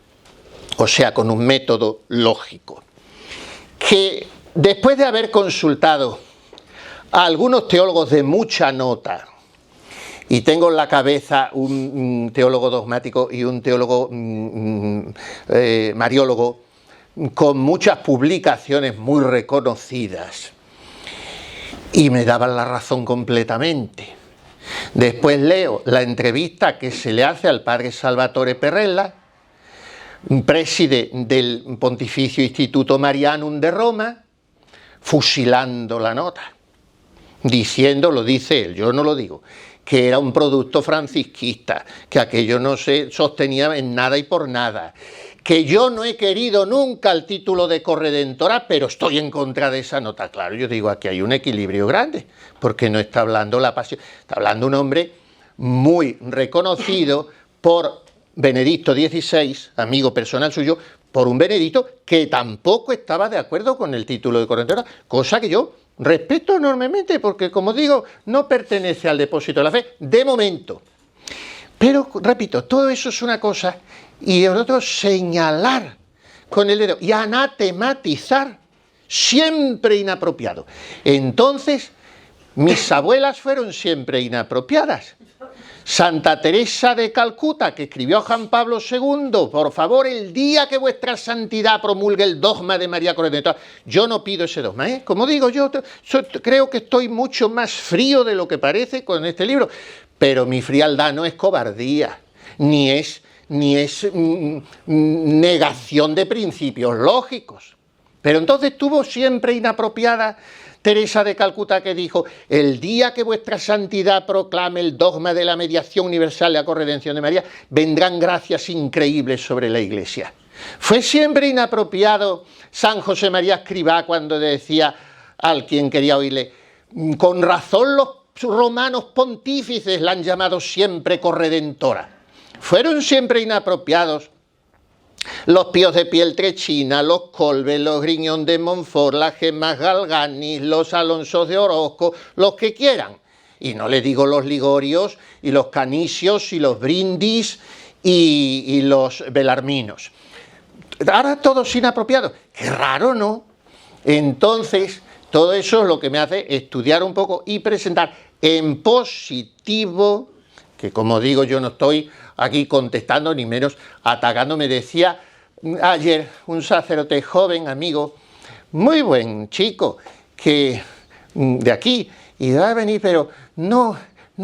o sea, con un método lógico, que después de haber consultado a algunos teólogos de mucha nota, y tengo en la cabeza un teólogo dogmático y un teólogo mariólogo con muchas publicaciones muy reconocidas, y me daban la razón completamente. Después leo la entrevista que se le hace al padre Salvatore Perrella, preside del Pontificio Instituto Marianum de Roma, fusilando la nota, diciendo, lo dice él, yo no lo digo, que era un producto francisquista, que aquello no se sostenía en nada y por nada, que yo no he querido nunca el título de corredentora, pero estoy en contra de esa nota. Claro, yo digo, aquí hay un equilibrio grande, porque no está hablando la pasión, está hablando un hombre muy reconocido por Benedicto XVI, amigo personal suyo, por un Benedicto que tampoco estaba de acuerdo con el título de corredentora, cosa que yo respeto enormemente, porque como digo, no pertenece al depósito de la fe, de momento. Pero, repito, todo eso es una cosa, y el otro, señalar con el dedo y anatematizar, siempre inapropiado. Entonces, mis abuelas fueron siempre inapropiadas. Santa Teresa de Calcuta, que escribió a Juan Pablo II, por favor, el día que vuestra santidad promulgue el dogma de María Corredentora, yo no pido ese dogma, ¿eh? Como digo, yo creo que estoy mucho más frío de lo que parece con este libro, pero mi frialdad no es cobardía, ni es negación de principios lógicos. Pero entonces tuvo siempre inapropiada Teresa de Calcuta, que dijo, el día que vuestra santidad proclame el dogma de la mediación universal y la corredención de María, vendrán gracias increíbles sobre la Iglesia. Fue siempre inapropiado San José María Escrivá cuando decía al quien quería oírle, con razón los romanos pontífices la han llamado siempre corredentora. Fueron siempre inapropiados los Píos de Pieltrechina, los Colbes, los Griñón de Montfort, las Gemas Galgani, los Alonsos de Orozco, los que quieran. Y no le digo los Ligorios, y los Canisios, y los Brindis, y los Belarminos. Ahora todos inapropiados. Qué raro, ¿no? Entonces, todo eso es lo que me hace estudiar un poco y presentar en positivo, que como digo, yo no estoy aquí contestando ni menos atacando. Me decía ayer un sacerdote joven, amigo, muy buen chico, que de aquí, y va a venir, pero no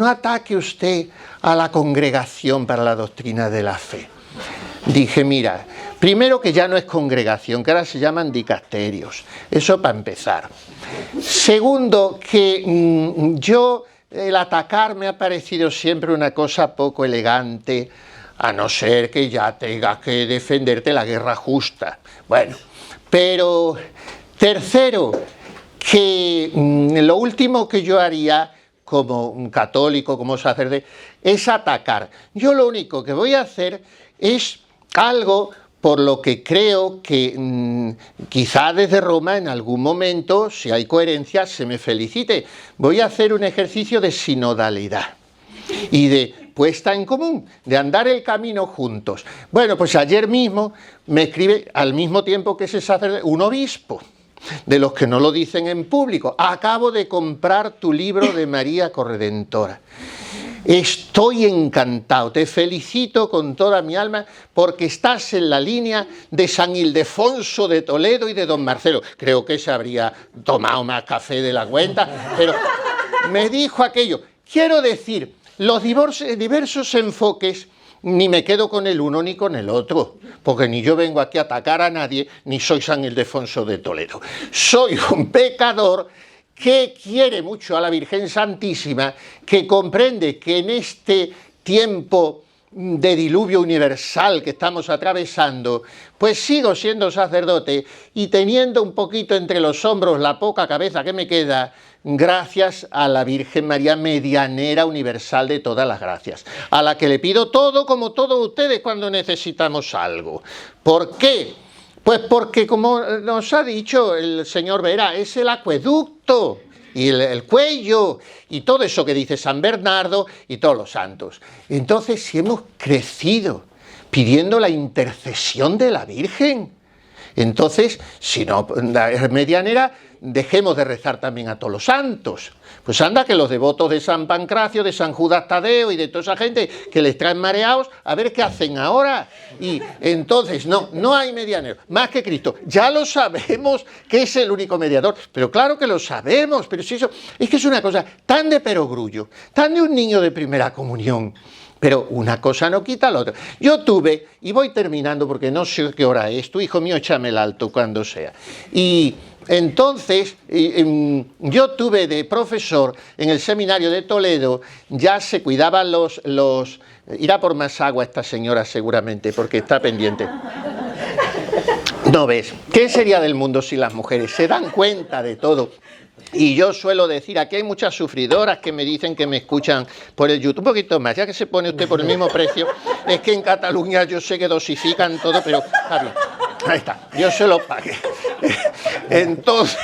ataque usted a la Congregación para la Doctrina de la Fe. Dije, mira, primero que ya no es congregación, que ahora se llaman dicasterios, eso para empezar. Segundo, que yo, el atacar me ha parecido siempre una cosa poco elegante, a no ser que ya tengas que defenderte la guerra justa. Bueno, pero tercero, que lo último que yo haría como un católico, como sacerdote, es atacar. Yo lo único que voy a hacer es algo por lo que creo que quizá desde Roma en algún momento, si hay coherencia, se me felicite. Voy a hacer un ejercicio de sinodalidad y de puesta en común, de andar el camino juntos. Bueno, pues ayer mismo me escribe, al mismo tiempo que ese sacerdote, un obispo, de los que no lo dicen en público. Acabo de comprar tu libro de María Corredentora. Estoy encantado, te felicito con toda mi alma porque estás en la línea de San Ildefonso de Toledo y de don Marcelo. Creo que se habría tomado más café de la cuenta, pero me dijo aquello. Quiero decir, los diversos enfoques, ni me quedo con el uno ni con el otro, porque ni yo vengo aquí a atacar a nadie, ni soy San Ildefonso de Toledo. Soy un pecador que quiere mucho a la Virgen Santísima, que comprende que en este tiempo de diluvio universal que estamos atravesando, pues sigo siendo sacerdote y teniendo un poquito entre los hombros la poca cabeza que me queda, gracias a la Virgen María, medianera universal de todas las gracias, a la que le pido todo como todos ustedes cuando necesitamos algo. ¿Por qué? Pues porque, como nos ha dicho el señor Vera, es el acueducto y el cuello y todo eso que dice San Bernardo y todos los santos. Entonces, si hemos crecido pidiendo la intercesión de la Virgen, Entonces, si no, la medianera, dejemos de rezar también a todos los santos. Pues anda que los devotos de San Pancracio, de San Judas Tadeo y de toda esa gente que les traen mareados, a ver qué hacen ahora. Y entonces, no hay medianero, más que Cristo. Ya lo sabemos que es el único mediador, pero claro que lo sabemos, pero si eso, es que es una cosa tan de perogrullo, tan de un niño de primera comunión. Pero una cosa no quita la otra. Yo tuve, y voy terminando porque no sé qué hora es, tu hijo mío, échame el alto cuando sea. Y entonces, yo tuve de profesor en el seminario de Toledo, ya se cuidaban los irá por más agua esta señora seguramente, porque está pendiente. ¿No ves? ¿Qué sería del mundo si las mujeres se dan cuenta de todo? Y yo suelo decir, aquí hay muchas sufridoras que me dicen que me escuchan por el YouTube, un poquito más, ya que se pone usted por el mismo precio, es que en Cataluña yo sé que dosifican todo, pero está bien, ahí está, yo se lo pagué. Entonces,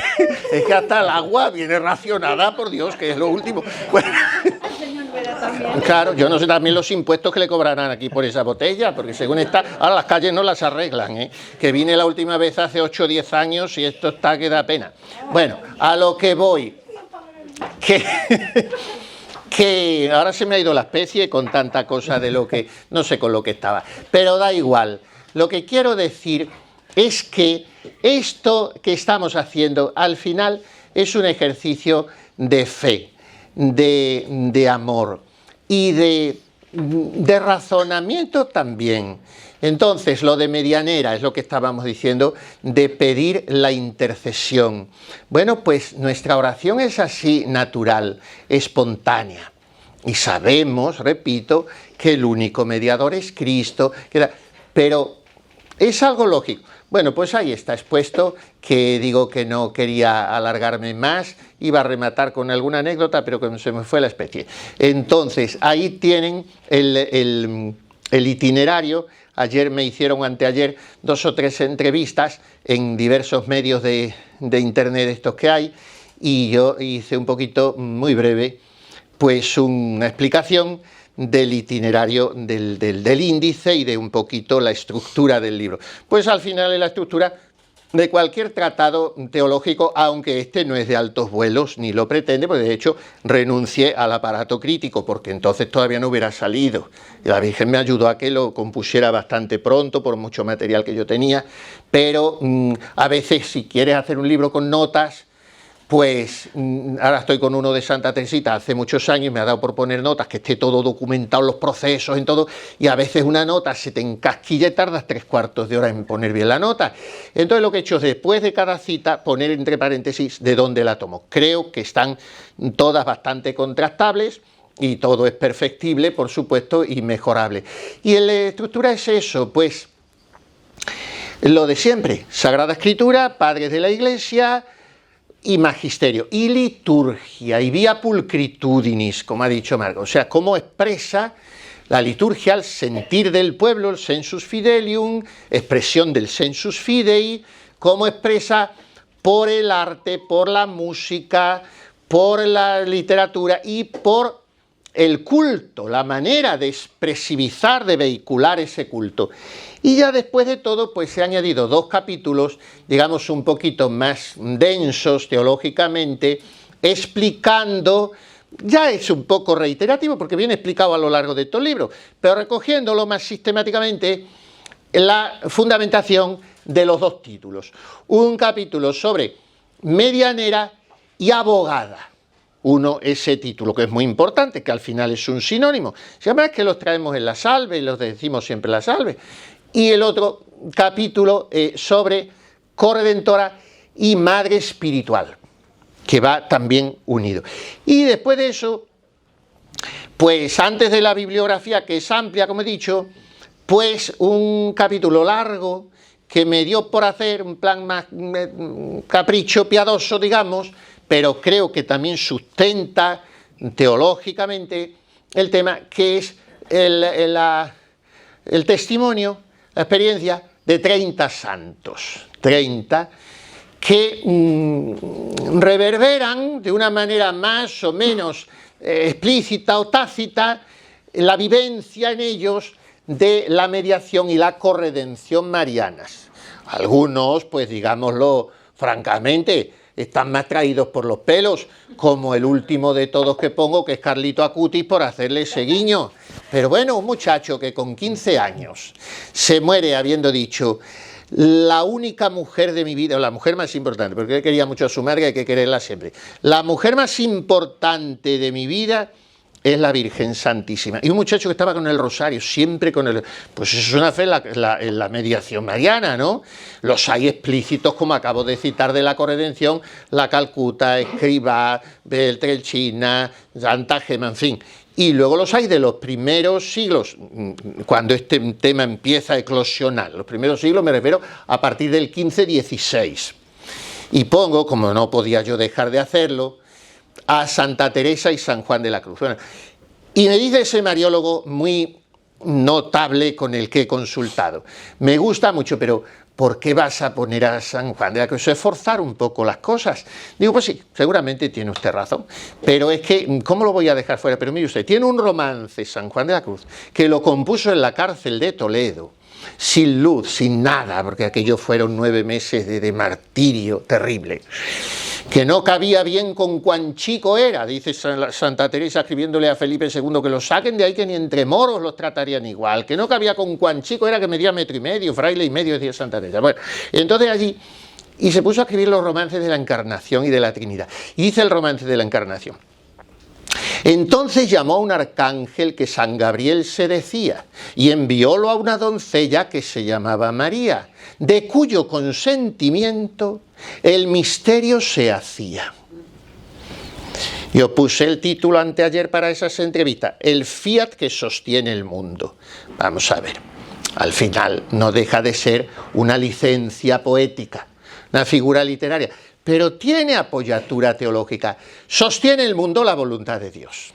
es que hasta el agua viene racionada, por Dios, que es lo último. Bueno, claro, yo no sé también los impuestos que le cobrarán aquí por esa botella, porque según está, ahora las calles no las arreglan, que vine la última vez hace 8 o 10 años y esto está que da pena. Bueno, a lo que voy, que ahora se me ha ido la especie con tanta cosa de lo que, no sé con lo que estaba, pero da igual. Lo que quiero decir es que esto que estamos haciendo al final es un ejercicio de fe, de amor y de razonamiento también. Entonces, lo de medianera es lo que estábamos diciendo, de pedir la intercesión. Bueno, pues nuestra oración es así natural, espontánea. Y sabemos, repito, que el único mediador es Cristo, pero es algo lógico. Bueno, pues ahí está expuesto, que digo que no quería alargarme más, iba a rematar con alguna anécdota, pero que se me fue la especie. Entonces, ahí tienen el itinerario. Ayer me hicieron, anteayer, 2 o 3 entrevistas en diversos medios de internet estos que hay, y yo hice un poquito, muy breve, pues una explicación del itinerario del índice y de un poquito la estructura del libro. Pues al final es la estructura de cualquier tratado teológico, aunque este no es de altos vuelos ni lo pretende, porque de hecho renuncié al aparato crítico, porque entonces todavía no hubiera salido. Y la Virgen me ayudó a que lo compusiera bastante pronto, por mucho material que yo tenía, pero a veces si quieres hacer un libro con notas, pues ahora estoy con uno de Santa Teresita hace muchos años y me ha dado por poner notas, que esté todo documentado, los procesos, en todo, y a veces una nota se te encasquilla y tardas 3/4 de hora en poner bien la nota. Entonces lo que he hecho es, después de cada cita, poner entre paréntesis de dónde la tomo. Creo que están todas bastante contrastables y todo es perfectible, por supuesto, y mejorable. Y en la estructura es eso, pues lo de siempre: Sagrada Escritura, padres de la Iglesia y magisterio, y liturgia, y via pulcritudinis, como ha dicho Marco. O sea, cómo expresa la liturgia el sentir del pueblo, el sensus fidelium, expresión del sensus fidei, cómo expresa por el arte, por la música, por la literatura y por el culto, la manera de expresivizar, de vehicular ese culto. Y ya después de todo, pues se han añadido 2 capítulos, digamos un poquito más densos teológicamente, explicando, ya es un poco reiterativo porque viene explicado a lo largo de todo el libro, pero recogiéndolo más sistemáticamente, la fundamentación de los 2 títulos. Un capítulo sobre medianera y abogada. Uno, ese título que es muy importante, que al final es un sinónimo. Si además que los traemos en la salve, y los decimos siempre en la salve. Y el otro capítulo sobre corredentora y madre espiritual, que va también unido. Y después de eso, pues antes de la bibliografía, que es amplia, como he dicho, pues un capítulo largo que me dio por hacer, un plan más capricho piadoso, digamos, pero creo que también sustenta teológicamente el tema, que es el testimonio, la experiencia de 30 santos, 30 que reverberan de una manera más o menos explícita o tácita la vivencia en ellos de la mediación y la corredención marianas. Algunos, pues digámoslo francamente, están más traídos por los pelos, como el último de todos que pongo, que es Carlito Acutis, por hacerle ese guiño. Pero bueno, un muchacho que con 15 años se muere habiendo dicho: la única mujer de mi vida, o la mujer más importante, porque él quería mucho a su madre, hay que quererla siempre, la mujer más importante de mi vida es la Virgen Santísima. Y un muchacho que estaba con el rosario, siempre con el... Pues eso es una fe en la mediación mariana, ¿no? Los hay explícitos, como acabo de citar de la Corredención, la Calcuta, Escribá, Beltrechina, Santa Gema, en fin. Y luego los hay de los primeros siglos, cuando este tema empieza a eclosionar. Los primeros siglos me refiero a partir del 15-16. Y pongo, como no podía yo dejar de hacerlo, a Santa Teresa y San Juan de la Cruz. Bueno, y me dice ese mariólogo muy notable con el que he consultado: me gusta mucho, pero ¿por qué vas a poner a San Juan de la Cruz? Eso es forzar un poco las cosas. Digo, pues sí, seguramente tiene usted razón, pero es que, ¿cómo lo voy a dejar fuera? Pero mire usted, tiene un romance, San Juan de la Cruz, que lo compuso en la cárcel de Toledo, sin luz, sin nada, porque aquello fueron 9 meses de martirio terrible, que no cabía bien con cuán chico era, dice Santa Teresa escribiéndole a Felipe II, que lo saquen de ahí, que ni entre moros los tratarían igual, que no cabía con cuán chico era, que medía 1,5 metros, fraile y medio, decía Santa Teresa. Bueno, entonces allí, y se puso a escribir los romances de la Encarnación y de la Trinidad, y dice el romance de la Encarnación: entonces llamó a un arcángel que San Gabriel se decía, y enviólo a una doncella que se llamaba María, de cuyo consentimiento el misterio se hacía. Yo puse el título anteayer para esas entrevistas: el fiat que sostiene el mundo. Vamos a ver, al final no deja de ser una licencia poética, una figura literaria, pero tiene apoyatura teológica. Sostiene el mundo la voluntad de Dios,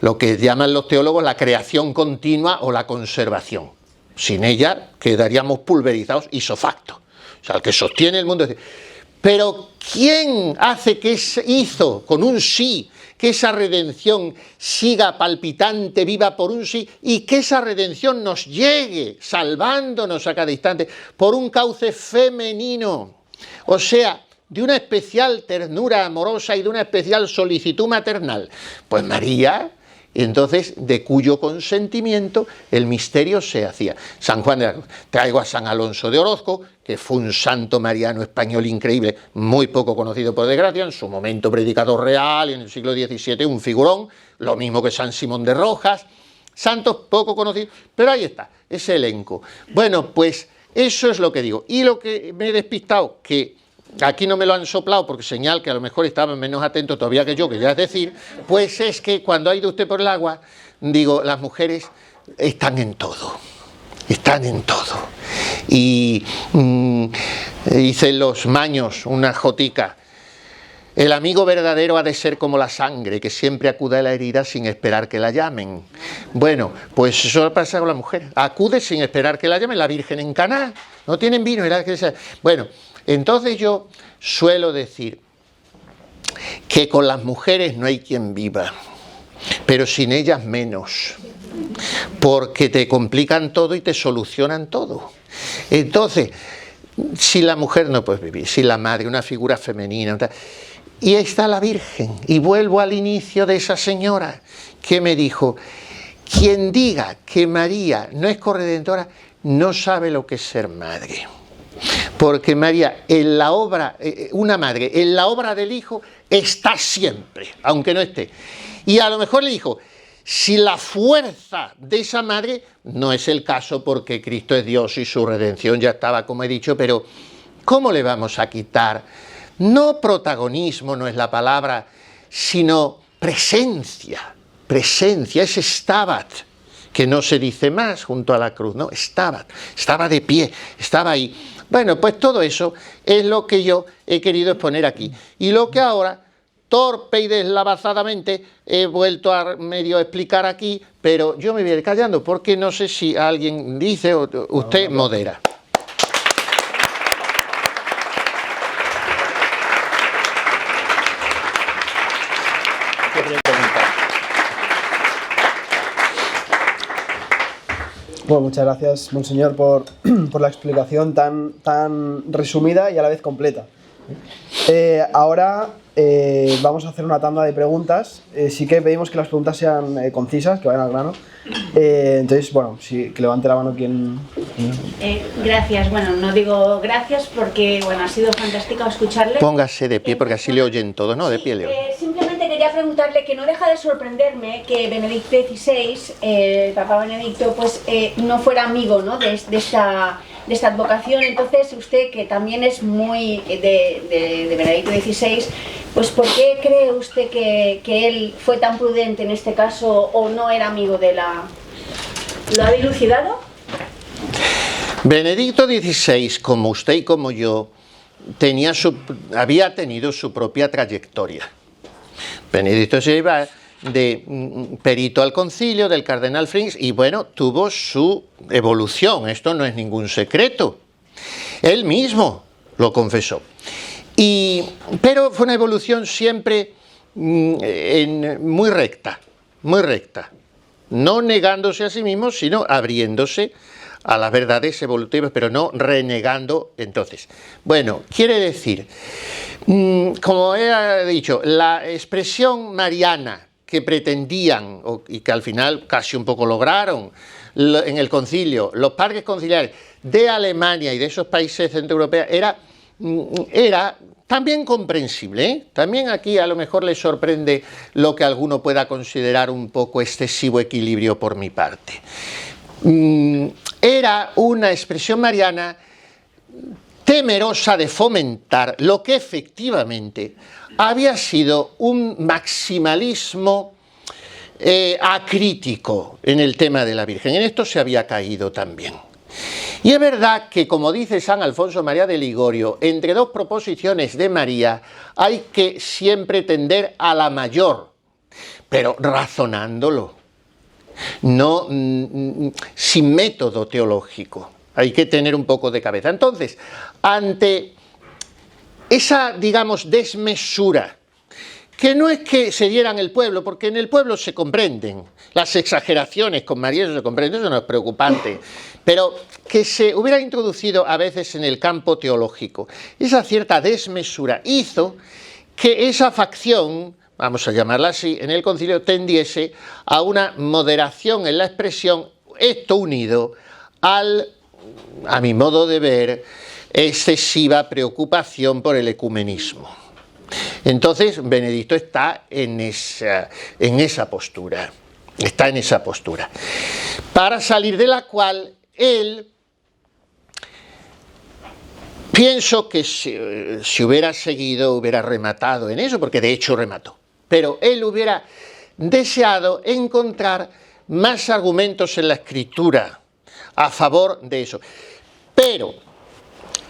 lo que llaman los teólogos la creación continua o la conservación. Sin ella quedaríamos pulverizados ipso facto. O sea, el que sostiene el mundo es Dios. Pero ¿quién hace que hizo con un sí que esa redención siga palpitante, viva por un sí, y que esa redención nos llegue salvándonos a cada instante por un cauce femenino? O sea, de una especial ternura amorosa y de una especial solicitud maternal. Pues María, entonces, de cuyo consentimiento el misterio se hacía. San Juan de la Cruz. Traigo a San Alonso de Orozco, que fue un santo mariano español increíble, muy poco conocido por desgracia, en su momento predicador real, en el siglo XVII un figurón, lo mismo que San Simón de Rojas, santos poco conocidos, pero ahí está, ese elenco. Bueno, pues eso es lo que digo. Y lo que me he despistado, que aquí no me lo han soplado porque señal que a lo mejor estaban menos atentos todavía que yo, que ya es decir, pues es que cuando ha ido usted por el agua, digo, las mujeres están en todo. Están en todo. Y hice los Maños una jotica: el amigo verdadero ha de ser como la sangre, que siempre acude a la herida sin esperar que la llamen. Bueno, pues eso pasa con la mujer. Acude sin esperar que la llamen. La Virgen en Caná, no tienen vino. Bueno, entonces yo suelo decir que con las mujeres no hay quien viva, pero sin ellas menos, porque te complican todo y te solucionan todo. Entonces, si la mujer no puede vivir, si la madre, una figura femenina, y ahí está la Virgen. Y vuelvo al inicio de esa señora que me dijo: quien diga que María no es corredentora no sabe lo que es ser madre. Porque María, en la obra, una madre, en la obra del Hijo está siempre, aunque no esté. Y a lo mejor le dijo: si la fuerza de esa madre, no es el caso porque Cristo es Dios y su redención ya estaba, como he dicho, pero ¿cómo le vamos a quitar? No protagonismo, no es la palabra, sino presencia. Presencia, ese stabat, que no se dice más junto a la cruz, no, estaba de pie, estaba ahí. Bueno, pues todo eso es lo que yo he querido exponer aquí. Y lo que ahora, torpe y deslavazadamente, he vuelto a medio explicar aquí, pero yo me voy a ir callando porque no sé si alguien dice o usted modera. Bueno, muchas gracias, monseñor, por la explicación tan resumida y a la vez completa. Ahora vamos a hacer una tanda de preguntas. Sí que pedimos que las preguntas sean concisas, que vayan al grano. Entonces, bueno, sí, que levante la mano quien... Gracias. Bueno, no digo gracias porque ha sido fantástico escucharle. Póngase de pie porque así le oyen todos, ¿no? De pie, Leo. Simplemente quería preguntarle que no deja de sorprenderme que Benedicto XVI, Papa Benedicto, pues no fuera amigo, ¿no?, de esta advocación. Entonces, usted, que también es muy de Benedicto XVI, pues ¿por qué cree usted que él fue tan prudente en este caso o no era amigo de la... ¿Lo ha dilucidado? Benedicto XVI, como usted y como yo, había tenido su propia trayectoria. Benedicto se iba de perito al concilio del cardenal Frings y bueno, tuvo su evolución, esto no es ningún secreto. Él mismo lo confesó. Pero fue una evolución siempre muy recta, no negándose a sí mismo, sino abriéndose a las verdades evolutivas, pero no renegando entonces. Bueno, quiere decir, como he dicho, la expresión mariana que pretendían, y que al final casi un poco lograron en el concilio, los padres conciliares de Alemania y de esos países centroeuropeos, era también comprensible, ¿eh? También aquí a lo mejor les sorprende lo que alguno pueda considerar un poco excesivo equilibrio por mi parte. Era una expresión mariana temerosa de fomentar lo que efectivamente había sido un maximalismo acrítico en el tema de la Virgen. En esto se había caído también. Y es verdad que, como dice San Alfonso María de Ligorio, entre dos proposiciones de María hay que siempre tender a la mayor, pero razonándolo, no sin método teológico. Hay que tener un poco de cabeza. Entonces, ante esa, digamos, desmesura, que no es que se diera en el pueblo, porque en el pueblo se comprenden, las exageraciones con María eso se comprende, eso no es preocupante, pero que se hubiera introducido a veces en el campo teológico, esa cierta desmesura hizo que esa facción, vamos a llamarla así, en el concilio tendiese a una moderación en la expresión, esto unido a mi modo de ver, excesiva preocupación por el ecumenismo. Entonces, Benedicto está en esa postura, para salir de la cual él, pienso que si hubiera seguido, hubiera rematado en eso, porque de hecho remató, pero él hubiera deseado encontrar más argumentos en la Escritura a favor de eso, pero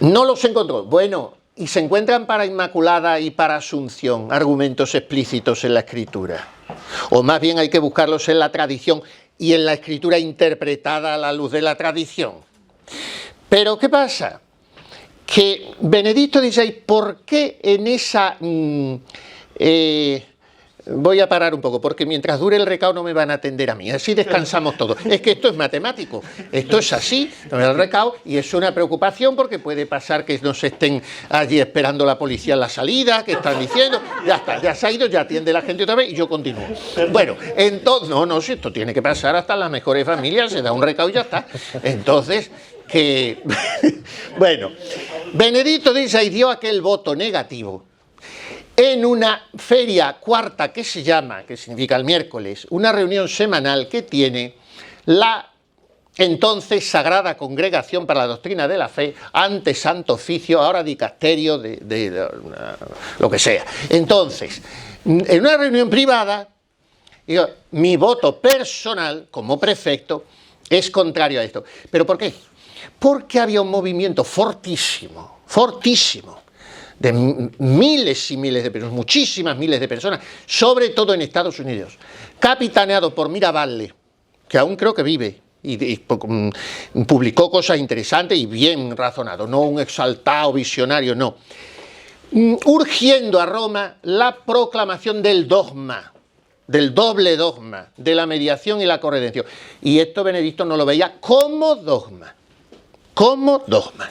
no los encontró. Bueno, y se encuentran para Inmaculada y para Asunción argumentos explícitos en la Escritura, o más bien hay que buscarlos en la tradición y en la Escritura interpretada a la luz de la tradición. Pero ¿qué pasa? Que Benedicto XVI, ¿por qué en esa... voy a parar un poco, porque mientras dure el recao no me van a atender a mí, así descansamos todos. Es que esto es matemático, esto es así, el recao, y es una preocupación porque puede pasar que nos estén allí esperando la policía en la salida, que están diciendo, ya está, ya se ha ido, ya atiende la gente otra vez y yo continúo. Bueno, entonces, no, si esto tiene que pasar hasta las mejores familias, se da un recao y ya está. Entonces, bueno, Benedicto XVI dio aquel voto negativo en una feria cuarta que significa el miércoles, una reunión semanal que tiene la entonces Sagrada Congregación para la Doctrina de la Fe, antes Santo Oficio, ahora dicasterio de lo que sea. Entonces, en una reunión privada, digo, mi voto personal como prefecto es contrario a esto. ¿Pero por qué? Porque había un movimiento fortísimo, de miles y miles de personas, muchísimas miles de personas, sobre todo en Estados Unidos, capitaneado por Miravalle, que aún creo que vive, y publicó cosas interesantes y bien razonado, no un exaltado visionario, no, urgiendo a Roma la proclamación del dogma del doble dogma, de la mediación y la corredención. Y esto Benedicto no lo veía como dogma. Como dogma.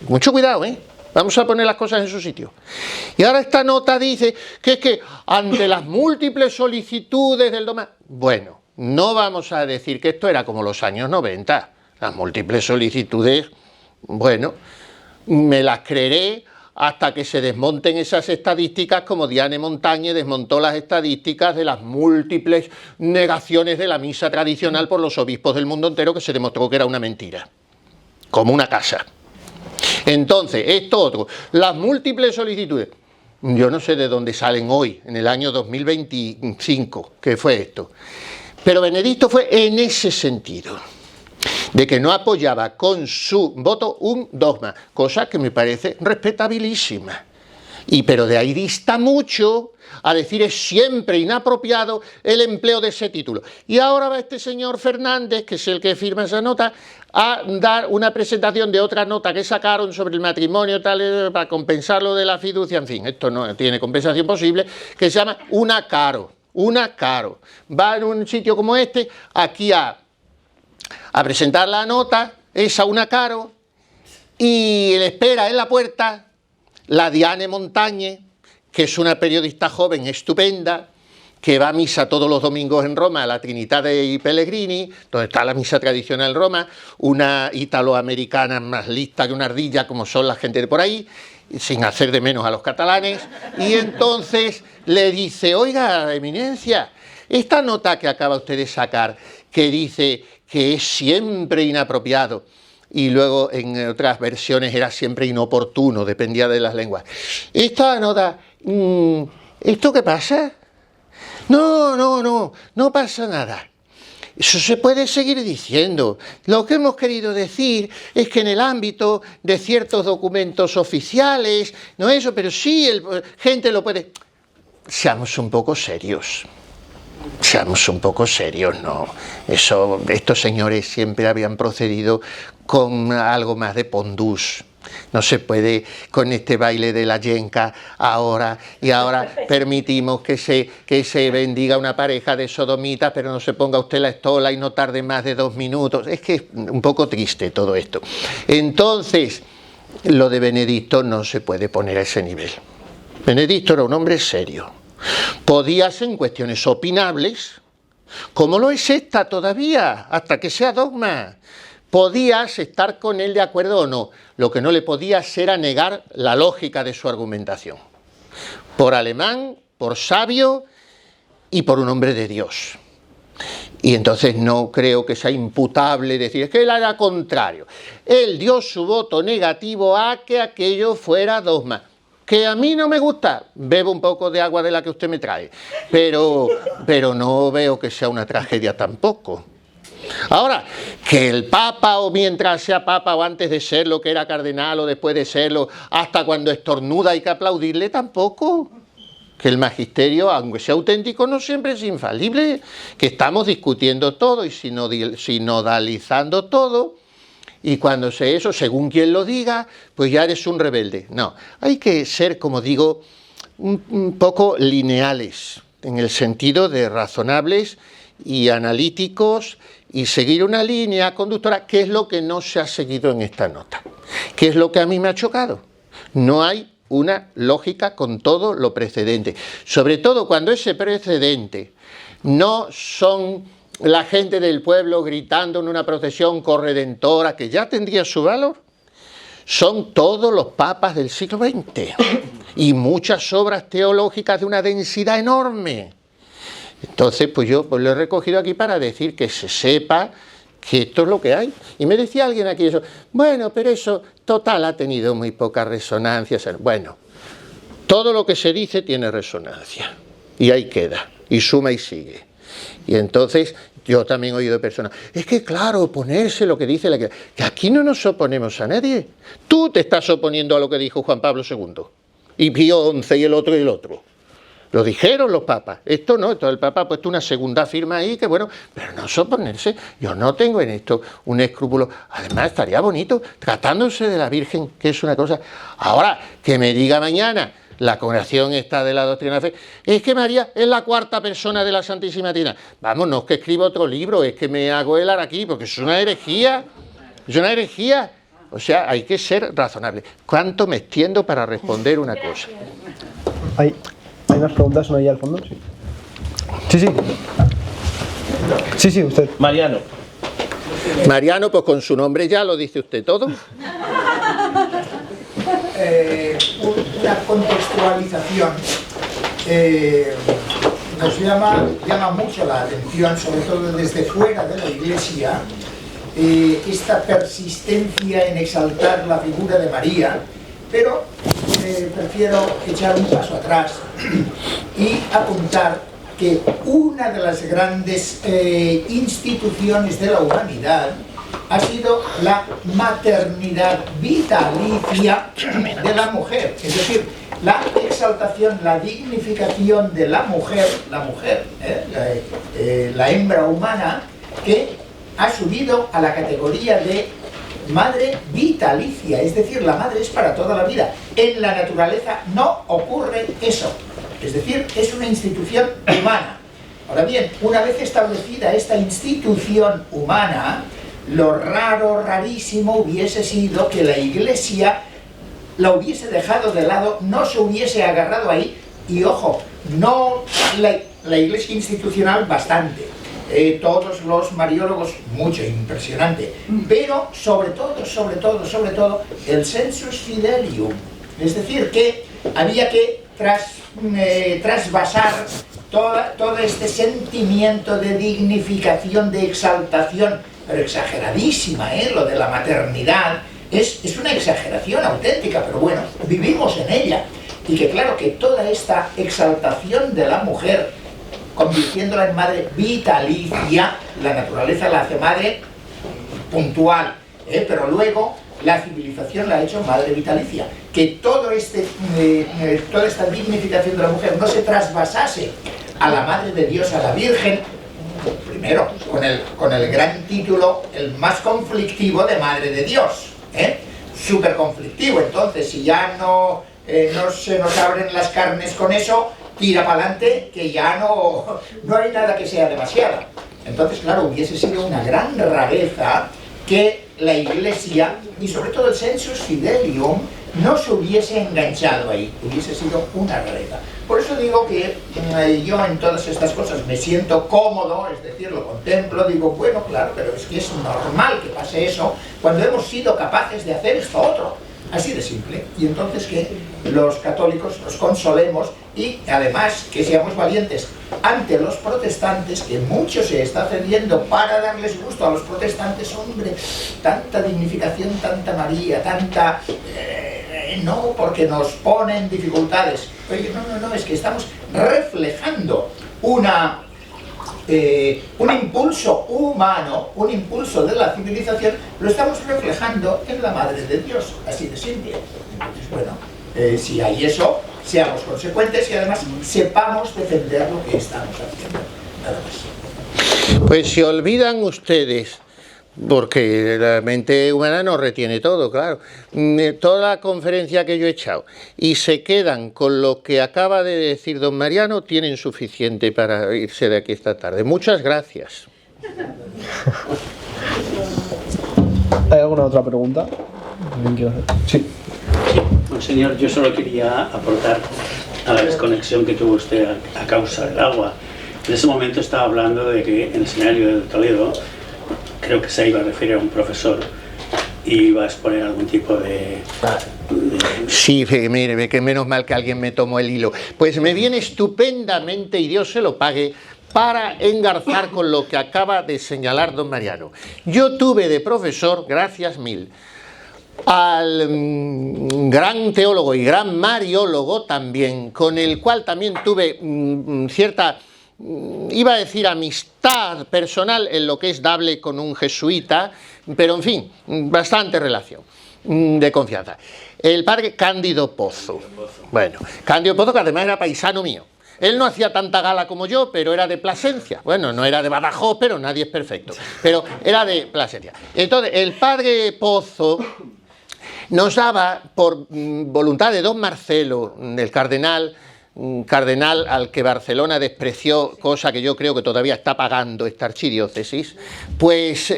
Mucho cuidado, ¿eh? Vamos a poner las cosas en su sitio. Y ahora esta nota dice que es que ante las múltiples solicitudes del dogma... Bueno, no vamos a decir que esto era como los años 90. Las múltiples solicitudes, bueno, me las creeré hasta que se desmonten esas estadísticas, como Diane Montagne desmontó las estadísticas de las múltiples negaciones de la misa tradicional por los obispos del mundo entero, que se demostró que era una mentira, como una casa. Entonces, esto otro, las múltiples solicitudes, yo no sé de dónde salen hoy, en el año 2025, que fue esto, pero Benedicto fue en ese sentido, de que no apoyaba con su voto un dogma, cosa que me parece respetabilísima. Pero de ahí dista mucho a decir es siempre inapropiado el empleo de ese título. Y ahora va este señor Fernández, que es el que firma esa nota, a dar una presentación de otra nota que sacaron sobre el matrimonio, tal, para compensar lo de la fiducia, en fin, esto no tiene compensación posible, que se llama Una Caro. Una Caro. Va en un sitio como este, aquí a presentar la nota, esa Una Caro, y le espera en la puerta la Diane Montagne, que es una periodista joven estupenda, que va a misa todos los domingos en Roma, a la Trinità dei Pellegrini, donde está la misa tradicional en Roma, una italoamericana más lista que una ardilla, como son la gente de por ahí, sin hacer de menos a los catalanes, y entonces le dice, oiga, eminencia, esta nota que acaba usted de sacar, que dice que es siempre inapropiado, y luego en otras versiones era siempre inoportuno, dependía de las lenguas. Esta nota, ¿esto qué pasa? No pasa nada. Eso se puede seguir diciendo. Lo que hemos querido decir es que en el ámbito de ciertos documentos oficiales, no eso, pero sí, gente lo puede... Seamos un poco serios. Seamos un poco serios, ¿no? Estos señores siempre habían procedido con algo más de pondús. No se puede con este baile de la yenca ahora permitimos que se bendiga una pareja de sodomitas, pero no se ponga usted la estola y no tarde más de 2 minutos. Es que es un poco triste todo esto. Entonces, lo de Benedicto no se puede poner a ese nivel. Benedicto era un hombre serio. Podías en cuestiones opinables, como lo es esta todavía, hasta que sea dogma, podías estar con él de acuerdo o no. Lo que no le podías era negar la lógica de su argumentación. Por alemán, por sabio y por un hombre de Dios. Y entonces no creo que sea imputable decir, es que él era contrario. Él dio su voto negativo a que aquello fuera dogma. Que a mí no me gusta, bebo un poco de agua de la que usted me trae, pero no veo que sea una tragedia tampoco. Ahora, que el Papa, o mientras sea Papa, o antes de serlo, que era cardenal, o después de serlo, hasta cuando estornuda hay que aplaudirle, tampoco. Que el magisterio, aunque sea auténtico, no siempre es infalible, que estamos discutiendo todo y sinodalizando todo. Y cuando sé eso, según quien lo diga, pues ya eres un rebelde. No, hay que ser, como digo, un poco lineales, en el sentido de razonables y analíticos, y seguir una línea conductora, que es lo que no se ha seguido en esta nota, que es lo que a mí me ha chocado. No hay una lógica con todo lo precedente, sobre todo cuando ese precedente no son la gente del pueblo gritando en una procesión corredentora, que ya tendría su valor, son todos los papas del siglo XX y muchas obras teológicas de una densidad enorme. Entonces, pues yo lo he recogido aquí para decir que se sepa que esto es lo que hay. Y me decía alguien aquí eso, bueno, pero eso, total, ha tenido muy poca resonancia. Bueno, todo lo que se dice tiene resonancia, y ahí queda, y suma y sigue. Y entonces yo también he oído de personas, es que claro, oponerse lo que dice la que aquí no nos oponemos a nadie. Tú te estás oponiendo a lo que dijo Juan Pablo II, y Pío XI y el otro y el otro. Lo dijeron los papas, esto no, esto el papa ha puesto una segunda firma ahí, que bueno, pero no es oponerse, yo no tengo en esto un escrúpulo, además estaría bonito, tratándose de la Virgen, que es una cosa. Ahora, que me diga mañana, la congregación esta de la doctrina de fe, es que María es la cuarta persona de la Santísima Trinidad. Vamos, no es que escriba otro libro, es que me hago helar aquí, porque es una herejía, es una herejía. O sea, hay que ser razonable. ¿Cuánto me extiendo para responder una cosa? ¿Hay unas preguntas, una ahí al fondo? Sí. Sí, usted. Mariano. Mariano, pues con su nombre ya lo dice usted todo. Una contextualización nos llama mucho la atención, sobre todo desde fuera de la Iglesia, esta persistencia en exaltar la figura de María, pero prefiero echar un paso atrás y apuntar que una de las grandes instituciones de la humanidad ha sido la maternidad vitalicia de la mujer, es decir, la exaltación, la dignificación de la mujer, la hembra humana, que ha subido a la categoría de madre vitalicia, es decir, la madre es para toda la vida. En la naturaleza no ocurre eso, es decir, es una institución humana. Ahora bien, una vez establecida esta institución humana, lo raro, rarísimo hubiese sido que la Iglesia la hubiese dejado de lado, no se hubiese agarrado ahí, y ojo, no la Iglesia institucional bastante, todos los mariólogos, mucho, impresionante, pero sobre todo, el sensus fidelium, es decir, que había que trasvasar todo este sentimiento de dignificación, de exaltación, pero exageradísima, lo de la maternidad, es una exageración auténtica, pero bueno, vivimos en ella, y que claro, que toda esta exaltación de la mujer, convirtiéndola en madre vitalicia, la naturaleza la hace madre puntual, pero luego la civilización la ha hecho madre vitalicia. Que toda esta dignificación de la mujer no se trasvasase a la Madre de Dios, a la Virgen, primero, con el gran título, el más conflictivo de Madre de Dios, súper conflictivo. Entonces, si ya no se nos abren las carnes con eso, tira para adelante, que ya no hay nada que sea demasiado. Entonces, claro, hubiese sido una gran rareza que la Iglesia, y sobre todo el sensus fidelium, no se hubiese enganchado ahí, hubiese sido una rareza. Por eso digo que yo en todas estas cosas me siento cómodo, es decir, lo contemplo, digo, bueno, claro, pero es que es normal que pase eso cuando hemos sido capaces de hacer esto otro. Así de simple. Y entonces que los católicos nos consolemos y además que seamos valientes ante los protestantes, que mucho se está cediendo para darles gusto a los protestantes. Hombre, tanta dignificación, tanta María, tanta... no, porque nos ponen dificultades. Oye, no, es que estamos reflejando un impulso humano, un impulso de la civilización, lo estamos reflejando en la Madre de Dios, así de simple. Entonces, bueno, si hay eso, seamos consecuentes y además sepamos defender lo que estamos haciendo. Nada más. Pues se olvidan ustedes, porque la mente humana no retiene todo, claro, toda la conferencia que yo he echado, y se quedan con lo que acaba de decir don Mariano, tienen suficiente para irse de aquí esta tarde. Muchas gracias. ¿Hay alguna otra pregunta? Sí. Monseñor, yo solo quería aportar a la desconexión que tuvo usted a causa del agua. En ese momento estaba hablando de que en el seminario de Toledo, creo que se iba a referir a un profesor y iba a exponer algún tipo de... Sí, mire, que menos mal que alguien me tomó el hilo. Pues me viene estupendamente, y Dios se lo pague, para engarzar con lo que acaba de señalar don Mariano. Yo tuve de profesor, gracias mil, al gran teólogo y gran mariólogo también, con el cual también tuve cierta... iba a decir amistad personal en lo que es dable con un jesuita, pero en fin, bastante relación de confianza. El padre Cándido Pozo. Bueno, Cándido Pozo, que además era paisano mío. Él no hacía tanta gala como yo, pero era de Plasencia. Bueno, no era de Badajoz, pero nadie es perfecto. Pero era de Plasencia. Entonces, el padre Pozo nos daba, por voluntad de don Marcelo, el cardenal al que Barcelona despreció, cosa que yo creo que todavía está pagando esta archidiócesis, pues,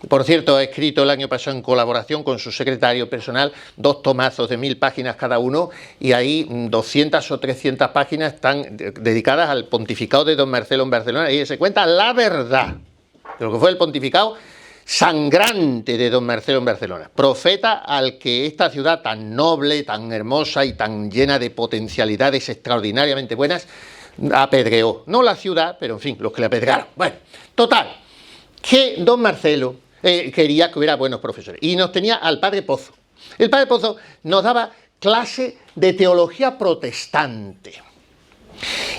por cierto, ha escrito el año pasado en colaboración con su secretario personal 2 tomazos de 1000 páginas cada uno, y ahí 200 o 300 páginas están dedicadas al pontificado de don Marcelo en Barcelona, y se cuenta la verdad de lo que fue el pontificado sangrante de don Marcelo en Barcelona, profeta al que esta ciudad tan noble, tan hermosa y tan llena de potencialidades extraordinariamente buenas apedreó. No la ciudad, pero en fin, los que le apedrearon. Bueno, total, que don Marcelo quería que hubiera buenos profesores, y nos tenía al padre Pozo. El padre Pozo nos daba clase de teología protestante.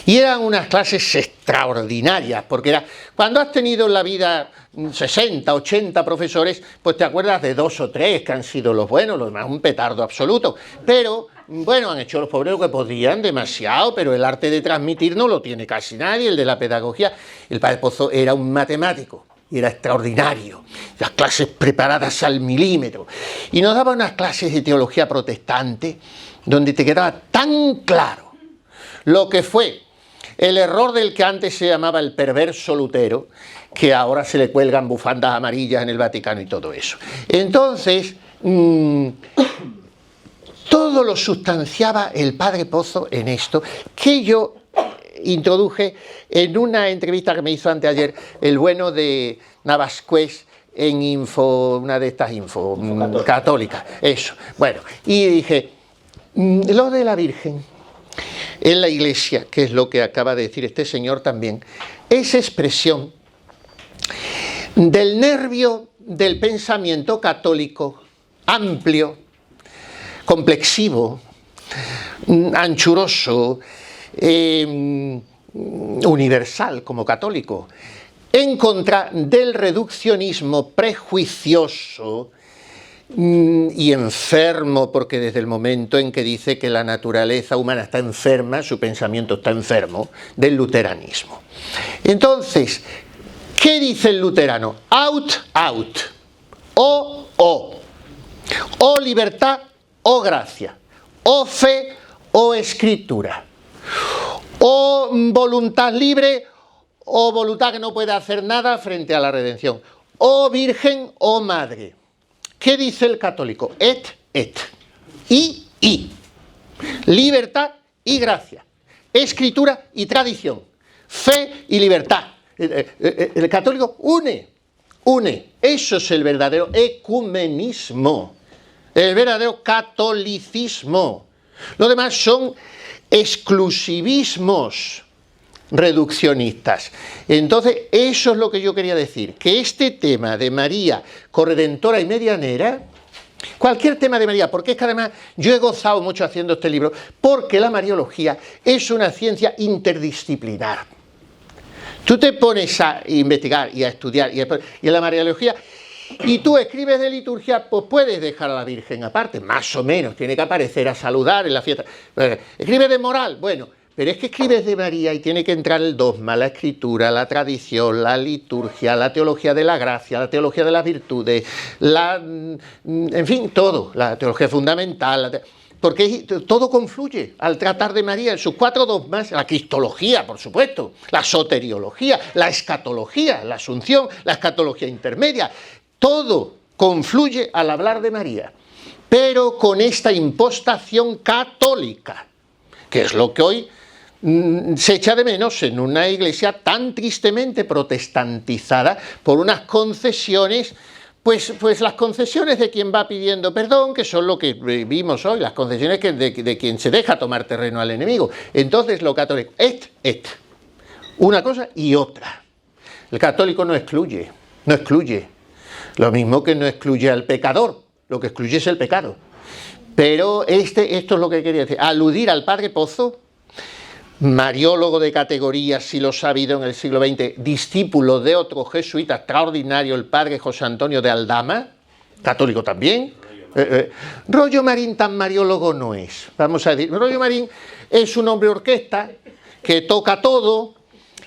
Y eran unas clases extraordinarias, porque era, cuando has tenido en la vida 60, 80 profesores, pues te acuerdas de 2 o 3 que han sido los buenos, los demás un petardo absoluto. Pero, bueno, han hecho los pobres lo que podían, demasiado, pero el arte de transmitir no lo tiene casi nadie, el de la pedagogía. El padre Pozo era un matemático, y era extraordinario, las clases preparadas al milímetro. Y nos daba unas clases de teología protestante, donde te quedaba tan claro lo que fue el error del que antes se llamaba el perverso Lutero, que ahora se le cuelgan bufandas amarillas en el Vaticano y todo eso. Entonces, todo lo sustanciaba el padre Pozo en esto, que yo introduje en una entrevista que me hizo anteayer el bueno de Navascués en una de estas info católicas. Eso. Bueno, y dije, lo de la Virgen en la Iglesia, que es lo que acaba de decir este señor también, es expresión del nervio del pensamiento católico amplio, complexivo, anchuroso, universal como católico, en contra del reduccionismo prejuicioso y enfermo, porque desde el momento en que dice que la naturaleza humana está enferma, su pensamiento está enfermo, del luteranismo. Entonces, ¿qué dice el luterano? Out, out, o libertad o gracia, o fe o escritura, o voluntad libre o voluntad que no puede hacer nada frente a la redención, o virgen o madre. ¿Qué dice el católico? Et. Y. Libertad y gracia. Escritura y tradición. Fe y libertad. El católico une. Eso es el verdadero ecumenismo. El verdadero catolicismo. Lo demás son exclusivismos reduccionistas. Entonces, eso es lo que yo quería decir, que este tema de María corredentora y medianera, cualquier tema de María, porque es que además yo he gozado mucho haciendo este libro, porque la mariología es una ciencia interdisciplinar. Tú te pones a investigar y a estudiar, y en la mariología, y tú escribes de liturgia, pues puedes dejar a la Virgen aparte, más o menos, tiene que aparecer a saludar en la fiesta. Escribes de moral, bueno, pero es que escribes de María y tiene que entrar el dogma, la escritura, la tradición, la liturgia, la teología de la gracia, la teología de las virtudes, en fin, todo, la teología fundamental, porque todo confluye al tratar de María en sus 4 dogmas, la cristología, por supuesto, la soteriología, la escatología, la asunción, la escatología intermedia, todo confluye al hablar de María, pero con esta impostación católica, que es lo que hoy se echa de menos en una iglesia tan tristemente protestantizada por unas concesiones, pues las concesiones de quien va pidiendo perdón, que son lo que vimos hoy, las concesiones de quien se deja tomar terreno al enemigo. Entonces lo católico, una cosa y otra. El católico no excluye, lo mismo que no excluye al pecador, lo que excluye es el pecado. Pero esto es lo que quería decir, aludir al padre Pozo, mariólogo de categoría, si lo ha habido en el siglo XX, discípulo de otro jesuita extraordinario, el padre José Antonio de Aldama, católico también. Rollo Marín tan mariólogo no es, vamos a decir. Rollo Marín es un hombre orquesta que toca todo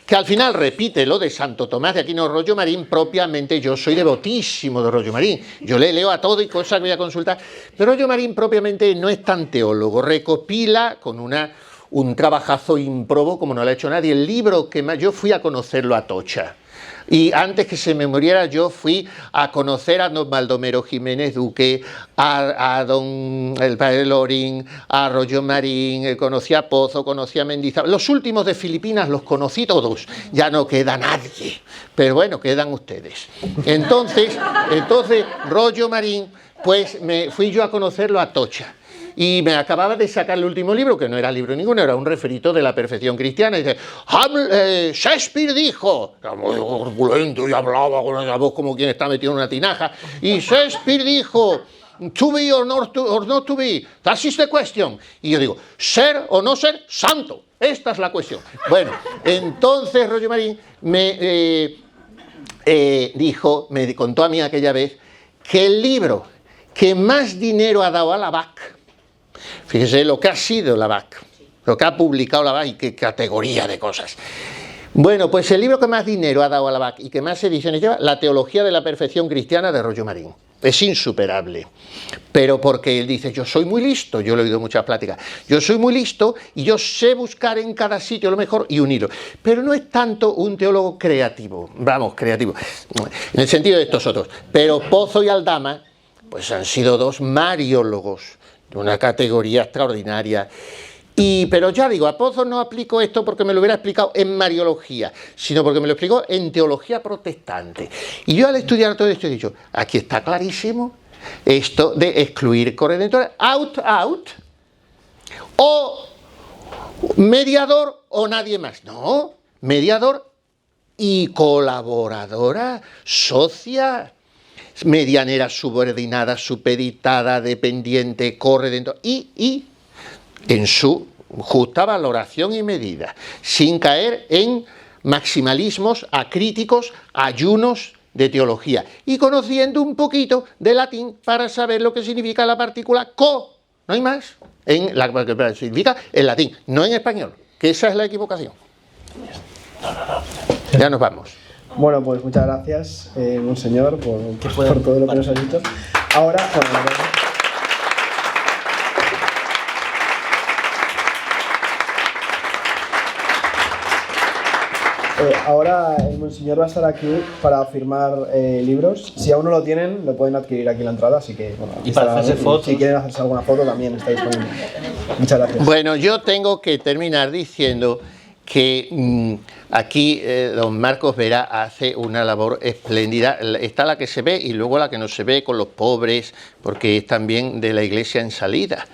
que al final repite lo de Santo Tomás de Aquino, Rollo Marín. Propiamente yo soy devotísimo de Rollo Marín, yo le leo a todo y cosas que voy a consultar, pero Rollo Marín propiamente no es tan teólogo, recopila con un trabajazo ímprobo como no lo ha hecho nadie, el libro que más, yo fui a conocerlo a Atocha. Y antes que se me muriera yo fui a conocer a don Baldomero Jiménez Duque, a don el padre Lorín, a Rollo Marín, conocí a Pozo, conocí a Mendizábal. Los últimos de Filipinas los conocí todos, ya no queda nadie, pero bueno, quedan ustedes. Entonces Rollo Marín, pues me fui yo a conocerlo a Atocha. Y me acababa de sacar el último libro, que no era libro ninguno, era un referito de la perfección cristiana. Y dice, Shakespeare dijo, era muy corpulento y hablaba con una voz como quien está metido en una tinaja, y Shakespeare dijo, to be or not to be, that is the question. Y yo digo, ser o no ser santo, esta es la cuestión. Bueno, entonces Rollo Marín me contó a mí aquella vez que el libro que más dinero ha dado a la BAC, fíjese lo que ha sido la BAC, lo que ha publicado la BAC y qué categoría de cosas. Bueno, pues el libro que más dinero ha dado a la BAC y que más ediciones lleva, La teología de la perfección cristiana de Rollo Marín. Es insuperable, pero porque él dice, yo soy muy listo, yo le he oído muchas pláticas, yo soy muy listo y yo sé buscar en cada sitio lo mejor y unirlo, pero no es tanto un teólogo creativo, creativo, en el sentido de estos otros, pero Pozo y Aldama, pues han sido dos mariólogos, de una categoría extraordinaria. Pero ya digo, a Pozo no aplico esto porque me lo hubiera explicado en mariología, sino porque me lo explicó en teología protestante. Y yo al estudiar todo esto he dicho, aquí está clarísimo esto de excluir corredentores, out, o mediador o nadie más. No, mediador y colaboradora, socia, medianera, subordinada, supeditada, dependiente, corredentor y en su justa valoración y medida, sin caer en maximalismos acríticos, ayunos de teología y conociendo un poquito de latín para saber lo que significa la partícula co, no hay más, significa en latín, no en español, que esa es la equivocación. Ya nos vamos. Bueno, pues muchas gracias, monseñor, por todo lo que nos has dicho. Ahora, ahora el monseñor va a estar aquí para firmar libros. Si aún no lo tienen, lo pueden adquirir aquí en la entrada, así que bueno, y para hacerse fotos. Si quieren hacerse alguna foto también está disponible. Muchas gracias. Bueno, yo tengo que terminar diciendo que aquí don Marcos Vera hace una labor espléndida. Está la que se ve y luego la que no se ve con los pobres, porque es también de la iglesia en salida.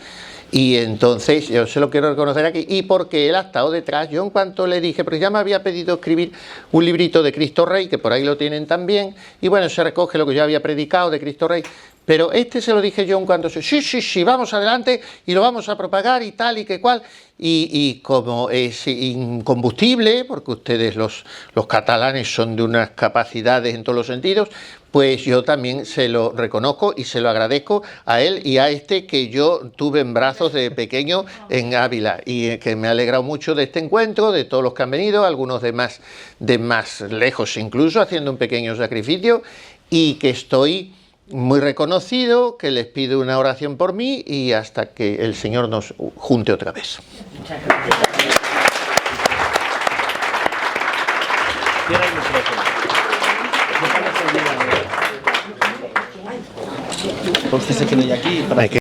Y entonces yo se lo quiero reconocer aquí, y porque él ha estado detrás. Yo en cuanto le dije, porque ya me había pedido escribir un librito de Cristo Rey, que por ahí lo tienen también, y bueno, se recoge lo que yo había predicado de Cristo Rey, pero este se lo dije yo en cuanto sí, vamos adelante y lo vamos a propagar y tal y que cual, y como es incombustible, porque ustedes los catalanes son de unas capacidades en todos los sentidos, pues yo también se lo reconozco y se lo agradezco a él y a este que yo tuve en brazos de pequeño en Ávila, y que me ha alegrado mucho de este encuentro, de todos los que han venido, algunos de más lejos incluso, haciendo un pequeño sacrificio, y que estoy muy reconocido, que les pido una oración por mí y hasta que el Señor nos junte otra vez. Muchas gracias. Usted se quede aquí para que